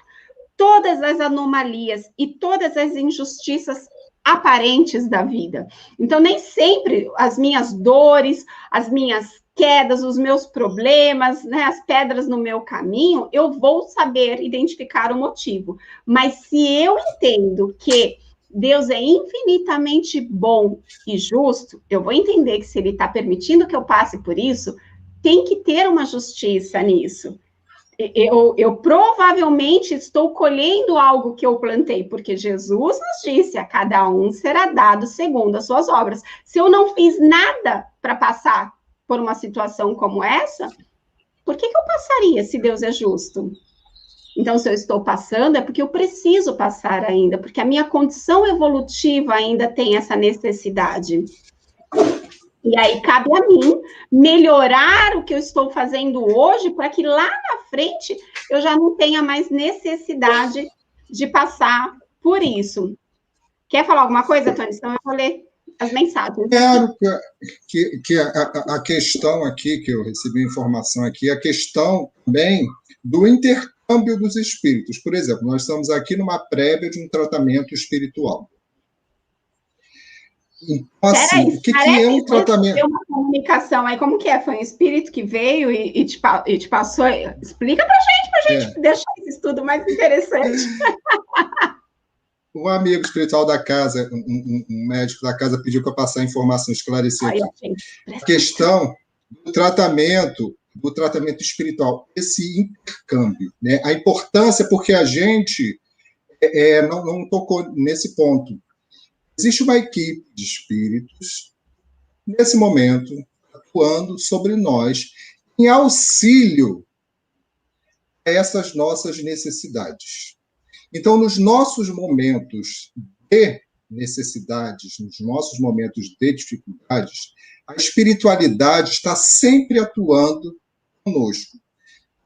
todas as anomalias e todas as injustiças aparentes da vida. Então, nem sempre as minhas dores, as minhas quedas, os meus problemas, né, as pedras no meu caminho, eu vou saber identificar o motivo. Mas se eu entendo que Deus é infinitamente bom e justo, eu vou entender que se Ele está permitindo que eu passe por isso, tem que ter uma justiça nisso. Eu provavelmente estou colhendo algo que eu plantei, porque Jesus nos disse, a cada um será dado segundo as suas obras. Se eu não fiz nada para passar por uma situação como essa, por que eu passaria se Deus é justo? Então, se eu estou passando, é porque eu preciso passar ainda, porque a minha condição evolutiva ainda tem essa necessidade. E aí cabe a mim melhorar o que eu estou fazendo hoje para que lá na frente eu já não tenha mais necessidade de passar por isso. Quer falar alguma coisa, Tony? Senão eu vou ler as mensagens. Quero que a questão aqui, que eu recebi informação aqui, a questão também do intercâmbio dos espíritos. Por exemplo, nós estamos aqui numa prévia de um tratamento espiritual. Então, assim, o que é um tratamento? Tem uma comunicação aí, como que é? Foi um espírito que veio e te passou? Explica pra gente deixar esse estudo mais interessante. Um amigo espiritual da casa, um médico da casa, pediu para passar informação, esclarecer aqui. A questão do tratamento espiritual, esse intercâmbio, né? A importância, porque a gente não tocou nesse ponto. Existe uma equipe de espíritos, nesse momento, atuando sobre nós, em auxílio a essas nossas necessidades. Então, nos nossos momentos de necessidades, nos nossos momentos de dificuldades, a espiritualidade está sempre atuando conosco.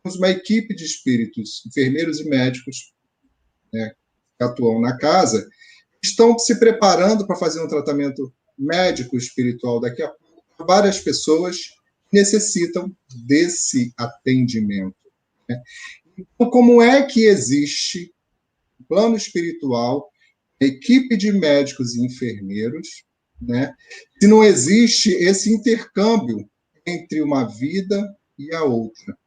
Temos uma equipe de espíritos, enfermeiros e médicos, né, que atuam na casa, estão se preparando para fazer um tratamento médico espiritual daqui a pouco. Várias pessoas necessitam desse atendimento, né? Então, como é que existe no plano espiritual a equipe de médicos e enfermeiros, né, se não existe esse intercâmbio entre uma vida e a outra,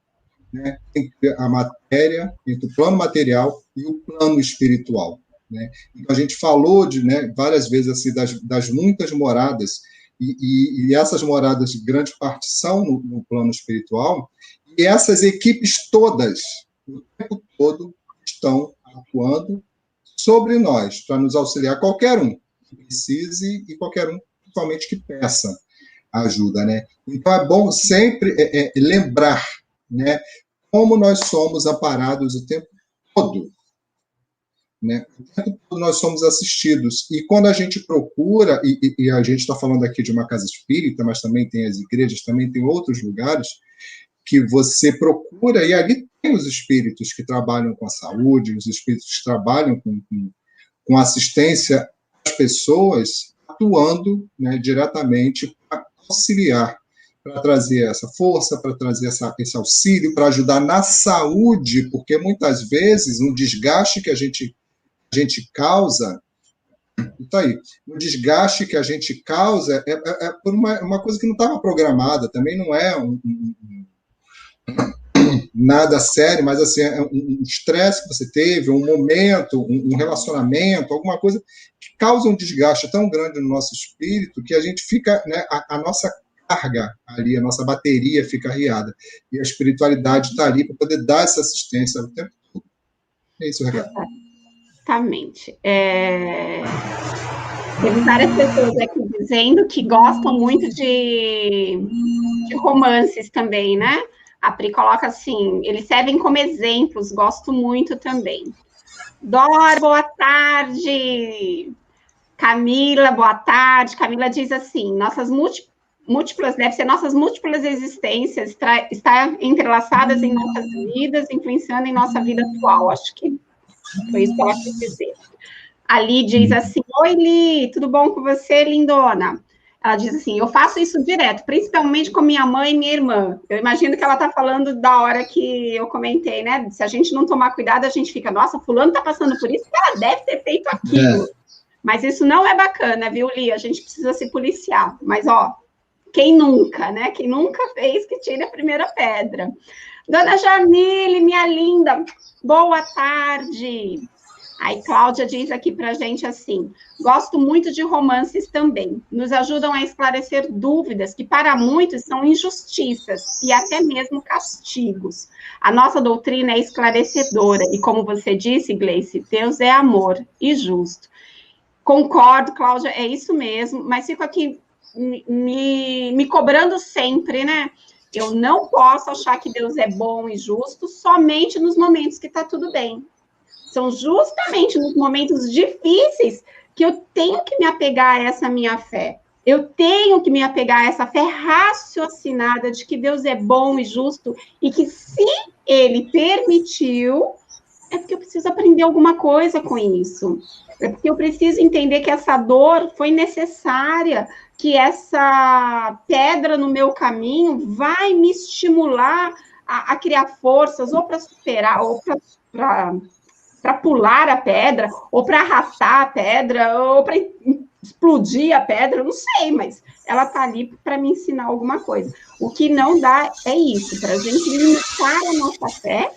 né, entre a matéria, entre o plano material e o plano espiritual? Né? Então, a gente falou várias vezes assim, das muitas moradas, e essas moradas, de grande parte, são no plano espiritual, e essas equipes todas, o tempo todo, estão atuando sobre nós, para nos auxiliar, qualquer um que precise e qualquer um, principalmente, que peça ajuda. Né? Então, é bom sempre lembrar, né, como nós somos amparados o tempo todo. Né? O tempo todo nós somos assistidos. E quando a gente procura, e a gente está falando aqui de uma casa espírita, mas também tem as igrejas, também tem outros lugares que você procura, e ali tem os espíritos que trabalham com a saúde, os espíritos que trabalham com assistência às pessoas, atuando, né, diretamente para auxiliar, para trazer essa força, para trazer esse auxílio, para ajudar na saúde, porque muitas vezes um desgaste que a gente causa, tá aí, o desgaste que a gente causa é por uma coisa que não estava programada, também não é nada sério, mas assim, é um estresse que você teve, um momento, um relacionamento, alguma coisa que causa um desgaste tão grande no nosso espírito que a gente fica, né, a nossa carga ali, a nossa bateria fica arriada. E a espiritualidade está ali para poder dar essa assistência o tempo todo. É isso, Rebeca. Exatamente. Teve várias pessoas aqui dizendo que gostam muito de romances também, né? A Pri coloca assim, eles servem como exemplos, gosto muito também. Dora, boa tarde. Camila, boa tarde. Camila diz assim, nossas múltiplas, deve ser nossas múltiplas existências, está entrelaçadas em nossas vidas, influenciando em nossa vida atual. Acho que foi isso que ela quis dizer. A Li diz assim, oi, Li, tudo bom com você, lindona? Ela diz assim, eu faço isso direto, principalmente com minha mãe e minha irmã. Eu imagino que ela está falando da hora que eu comentei, né? Se a gente não tomar cuidado, a gente fica, nossa, fulano está passando por isso, ela deve ter feito aquilo. Mas isso não é bacana, viu, Li? A gente precisa se policiar. Mas, ó, quem nunca, né? Quem nunca fez, que tire a primeira pedra. Dona Jamile, minha linda, boa tarde. Aí, Cláudia diz aqui pra gente assim, gosto muito de romances também. Nos ajudam a esclarecer dúvidas que, para muitos, são injustiças e até mesmo castigos. A nossa doutrina é esclarecedora e, como você disse, Gleice, Deus é amor e justo. Concordo, Cláudia, é isso mesmo, mas fico aqui me cobrando sempre, né? Eu não posso achar que Deus é bom e justo somente nos momentos que está tudo bem. São justamente nos momentos difíceis que eu tenho que me apegar a essa minha fé. Eu tenho que me apegar a essa fé raciocinada de que Deus é bom e justo e que se Ele permitiu, é porque eu preciso aprender alguma coisa com isso. É porque eu preciso entender que essa dor foi necessária, que essa pedra no meu caminho vai me estimular a criar forças, ou para superar, ou para pular a pedra, ou para arrastar a pedra, ou para explodir a pedra, eu não sei, mas ela está ali para me ensinar alguma coisa. O que não dá é isso, para a gente limitar a nossa fé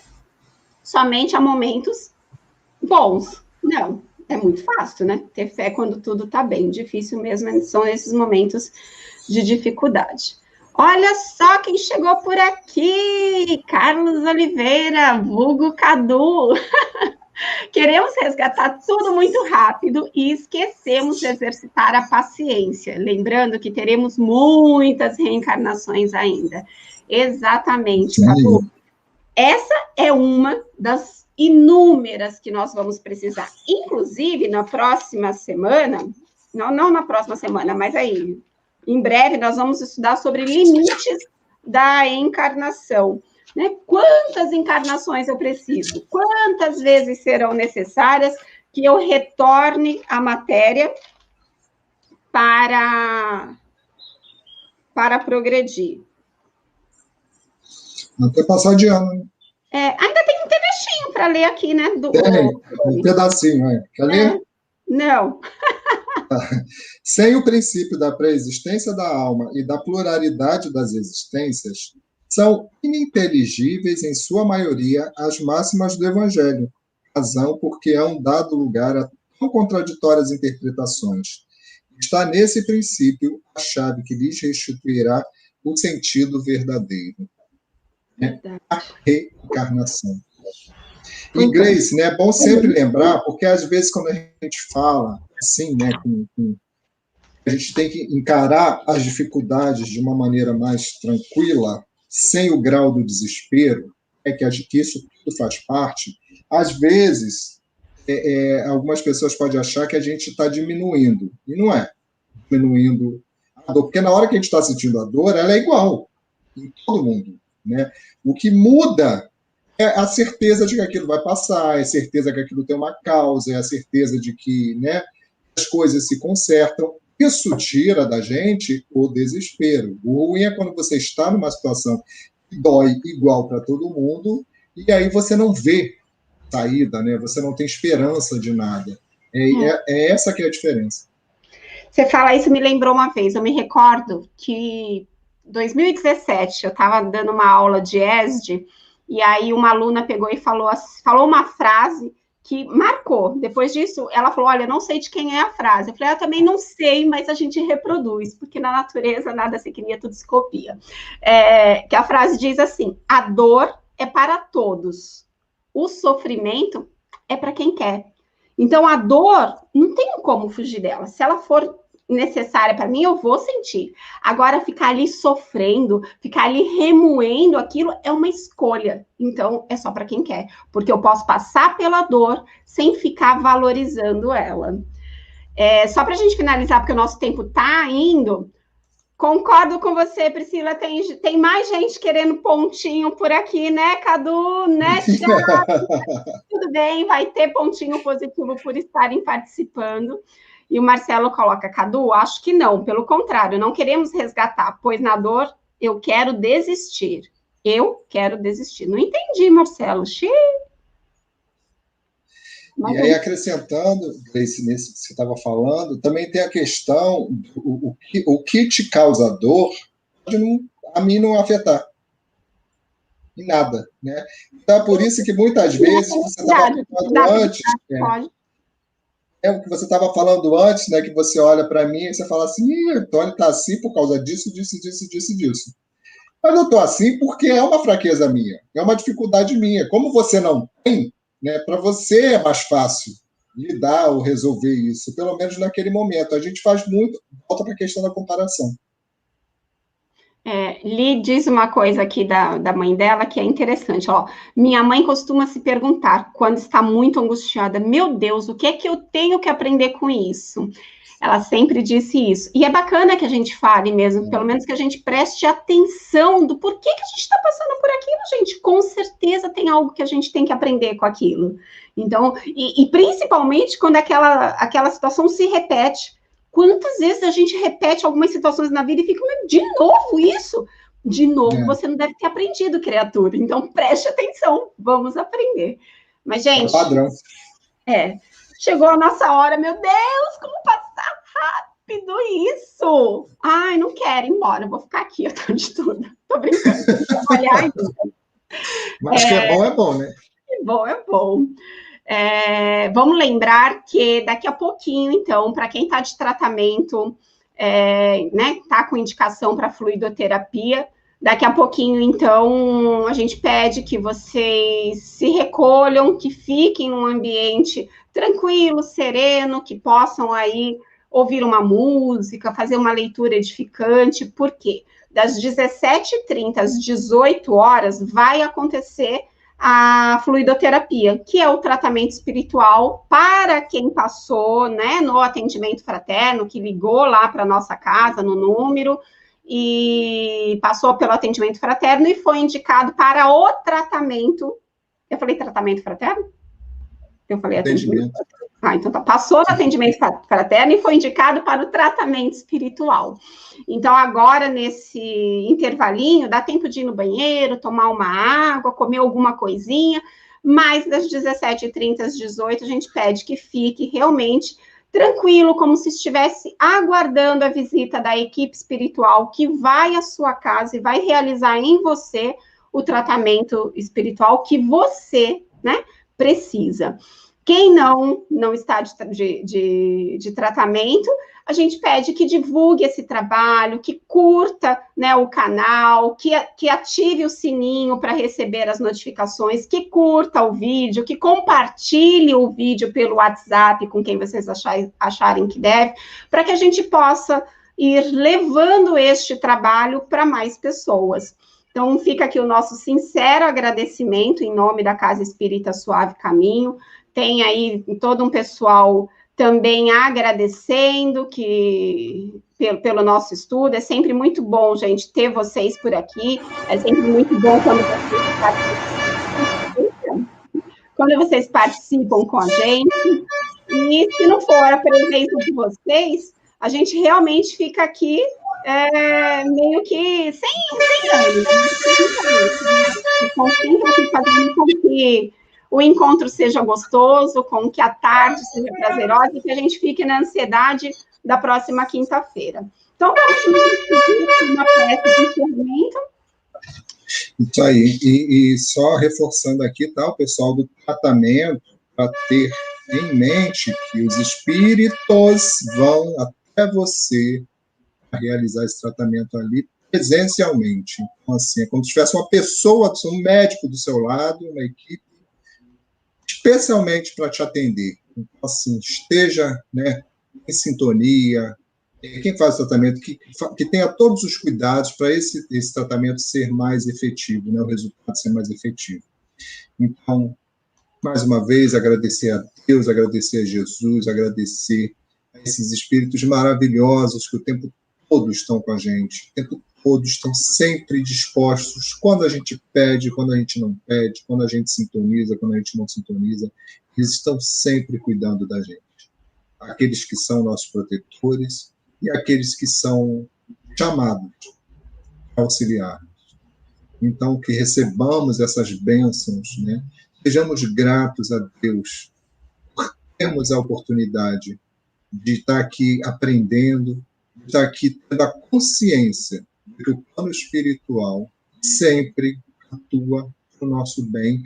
somente a momentos bons. Não, é muito fácil, né? Ter fé quando tudo está bem. Difícil mesmo são esses momentos de dificuldade. Olha só quem chegou por aqui! Carlos Oliveira, vulgo Cadu. Queremos resgatar tudo muito rápido e esquecemos de exercitar a paciência. Lembrando que teremos muitas reencarnações ainda. Exatamente, Cadu. Essa é uma das inúmeras que nós vamos precisar. Inclusive, na próxima semana, não na próxima semana, mas aí, em breve, nós vamos estudar sobre limites da encarnação. Né? Quantas encarnações eu preciso? Quantas vezes serão necessárias que eu retorne à matéria para progredir? Até passar de ano, né? Ainda tem um trechinho para ler aqui, né? Tem, um pedacinho, é. Quer ler? Não. Sem o princípio da pré-existência da alma e da pluralidade das existências, são ininteligíveis, em sua maioria, as máximas do Evangelho, razão porque hão dado lugar a tão contraditórias interpretações. Está nesse princípio a chave que lhes restituirá o sentido verdadeiro. A reencarnação. E, Gleice, né, é bom sempre lembrar, porque às vezes quando a gente fala assim, né, a gente tem que encarar as dificuldades de uma maneira mais tranquila, sem o grau do desespero, que isso tudo faz parte. Às vezes, algumas pessoas podem achar que a gente está diminuindo, e não é diminuindo a dor, porque na hora que a gente está sentindo a dor, ela é igual em todo mundo. Né? O que muda é a certeza de que aquilo vai passar, é a certeza que aquilo tem uma causa, é a certeza de que, né, as coisas se consertam. Isso tira da gente o desespero. O ruim é quando você está numa situação que dói igual para todo mundo e aí você não vê saída, né? Você não tem esperança de nada. É essa que é a diferença. Você fala isso, me lembrou uma vez. Eu me recordo que 2017, eu estava dando uma aula de ESD, e aí uma aluna pegou e falou uma frase que marcou. Depois disso, ela falou, olha, não sei de quem é a frase. Eu falei, eu também não sei, mas a gente reproduz, porque na natureza nada se cria, tudo se copia. Que a frase diz assim, a dor é para todos, o sofrimento é para quem quer. Então, a dor, não tem como fugir dela. Se ela for necessária para mim, eu vou sentir. Agora, ficar ali sofrendo, ficar ali remoendo aquilo é uma escolha. Então, é só para quem quer. Porque eu posso passar pela dor sem ficar valorizando ela. Só para a gente finalizar, porque o nosso tempo está indo, Concordo com você, Priscila. Tem mais gente querendo pontinho por aqui, né, Cadu? Né, Thiago? Tudo bem, vai ter pontinho positivo por estarem participando. E o Marcelo coloca, Cadu, acho que não. Pelo contrário, não queremos resgatar, pois na dor eu quero desistir. Eu quero desistir. Não entendi, Marcelo. E aí, acrescentando, Grace, nesse que você estava falando, também tem a questão, o que te causa dor, pode a mim não afetar em nada, né? Então, é por isso que muitas vezes você estava falando antes, o que você estava falando antes, né? Que você olha para mim e você fala assim, Tony está assim por causa disso, disso, disso, disso, disso. Mas eu estou assim porque é uma fraqueza minha, é uma dificuldade minha. Como você não tem, né, para você é mais fácil lidar ou resolver isso, pelo menos naquele momento. A gente faz muito, volta para a questão da comparação. Li diz uma coisa aqui da mãe dela que é interessante. Ó, minha mãe costuma se perguntar, quando está muito angustiada, meu Deus, o que é que eu tenho que aprender com isso? Ela sempre disse isso. E é bacana que a gente fale mesmo, pelo menos que a gente preste atenção do porquê que a gente está passando por aquilo, gente. Com certeza tem algo que a gente tem que aprender com aquilo. Então, e principalmente quando aquela situação se repete. Quantas vezes a gente repete algumas situações na vida e fica, de novo isso? De novo, você não deve ter aprendido, criatura. Então, preste atenção, vamos aprender. Mas, gente... É padrão. Chegou a nossa hora, meu Deus, como passar rápido isso! Ai, não quero ir embora, vou ficar aqui a tarde toda. Tô brincando, vou trabalhar ainda. Mas que é bom, né? É bom. Vamos lembrar que daqui a pouquinho, então, para quem está de tratamento, né, está com indicação para fluidoterapia, daqui a pouquinho, então, a gente pede que vocês se recolham, que fiquem num ambiente tranquilo, sereno, que possam aí ouvir uma música, fazer uma leitura edificante, porque das 17h30 às 18 horas vai acontecer a fluidoterapia, que é o tratamento espiritual para quem passou, né, no atendimento fraterno, que ligou lá para nossa casa, no número, e passou pelo atendimento fraterno e foi indicado para o tratamento. Eu falei tratamento fraterno? Eu falei atendimento. Então tá. Passou no atendimento fraterno e foi indicado para o tratamento espiritual. Então, agora, nesse intervalinho, dá tempo de ir no banheiro, tomar uma água, comer alguma coisinha, mas das 17h30 às 18h, a gente pede que fique realmente tranquilo, como se estivesse aguardando a visita da equipe espiritual que vai à sua casa e vai realizar em você o tratamento espiritual que você, né, precisa. Quem não está de tratamento, a gente pede que divulgue esse trabalho, que curta, né, o canal, que ative o sininho para receber as notificações, que curta o vídeo, que compartilhe o vídeo pelo WhatsApp com quem vocês acharem que deve, para que a gente possa ir levando este trabalho para mais pessoas. Então, fica aqui o nosso sincero agradecimento em nome da Casa Espírita Suave Caminho. Tem aí todo um pessoal também agradecendo pelo nosso estudo. É sempre muito bom, gente, ter vocês por aqui. É sempre muito bom quando vocês participam com a gente. E se não for a presença de vocês, a gente realmente fica aqui meio que sem ânimo. Então, sempre aqui fazendo com que o encontro seja gostoso, com que a tarde seja prazerosa e que a gente fique na ansiedade da próxima quinta-feira. Então, vamos nos uma prece de encerramento. Isso aí. E só reforçando aqui, tá, o pessoal do tratamento, para ter em mente que os espíritos vão até você realizar esse tratamento ali presencialmente. Então, assim, é como se tivesse uma pessoa, um médico do seu lado, uma equipe, especialmente para te atender. Então, assim, esteja, né, em sintonia. Quem faz o tratamento, que tenha todos os cuidados para esse tratamento ser mais efetivo, né, o resultado ser mais efetivo. Então, mais uma vez, agradecer a Deus, agradecer a Jesus, agradecer a esses espíritos maravilhosos que o tempo todos estão com a gente, o tempo todo estão sempre dispostos, quando a gente pede, quando a gente não pede, quando a gente sintoniza, quando a gente não sintoniza, eles estão sempre cuidando da gente. Aqueles que são nossos protetores e aqueles que são chamados a auxiliar. Então, que recebamos essas bênçãos, né? Sejamos gratos a Deus por termos a oportunidade de estar aqui aprendendo, de estar aqui tendo a consciência de que o plano espiritual sempre atua para o nosso bem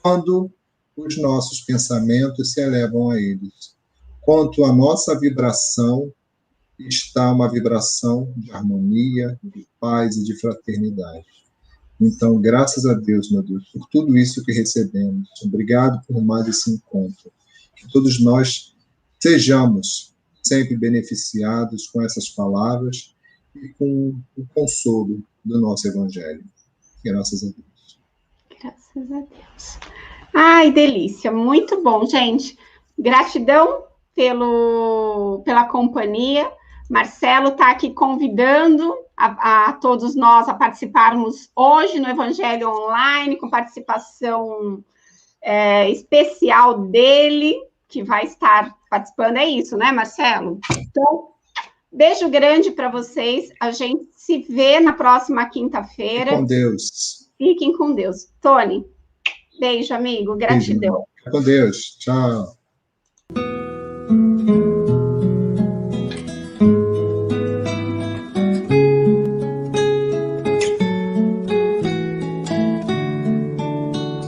quando os nossos pensamentos se elevam a eles. Quanto a nossa vibração está uma vibração de harmonia, de paz e de fraternidade. Então, graças a Deus, meu Deus, por tudo isso que recebemos. Obrigado por mais esse encontro. Que todos nós sejamos sempre beneficiados com essas palavras e com o consolo do nosso Evangelho. Graças a Deus. Graças a Deus. Ai, delícia. Muito bom, gente. Gratidão pela companhia. Marcelo está aqui convidando a todos nós a participarmos hoje no Evangelho Online, com participação especial dele, que vai estar participando. É isso, né, Marcelo? Então, beijo grande para vocês. A gente se vê na próxima quinta-feira. Com Deus. Fiquem com Deus. Tony, beijo, amigo. Gratidão. Beijo. Com Deus. Tchau.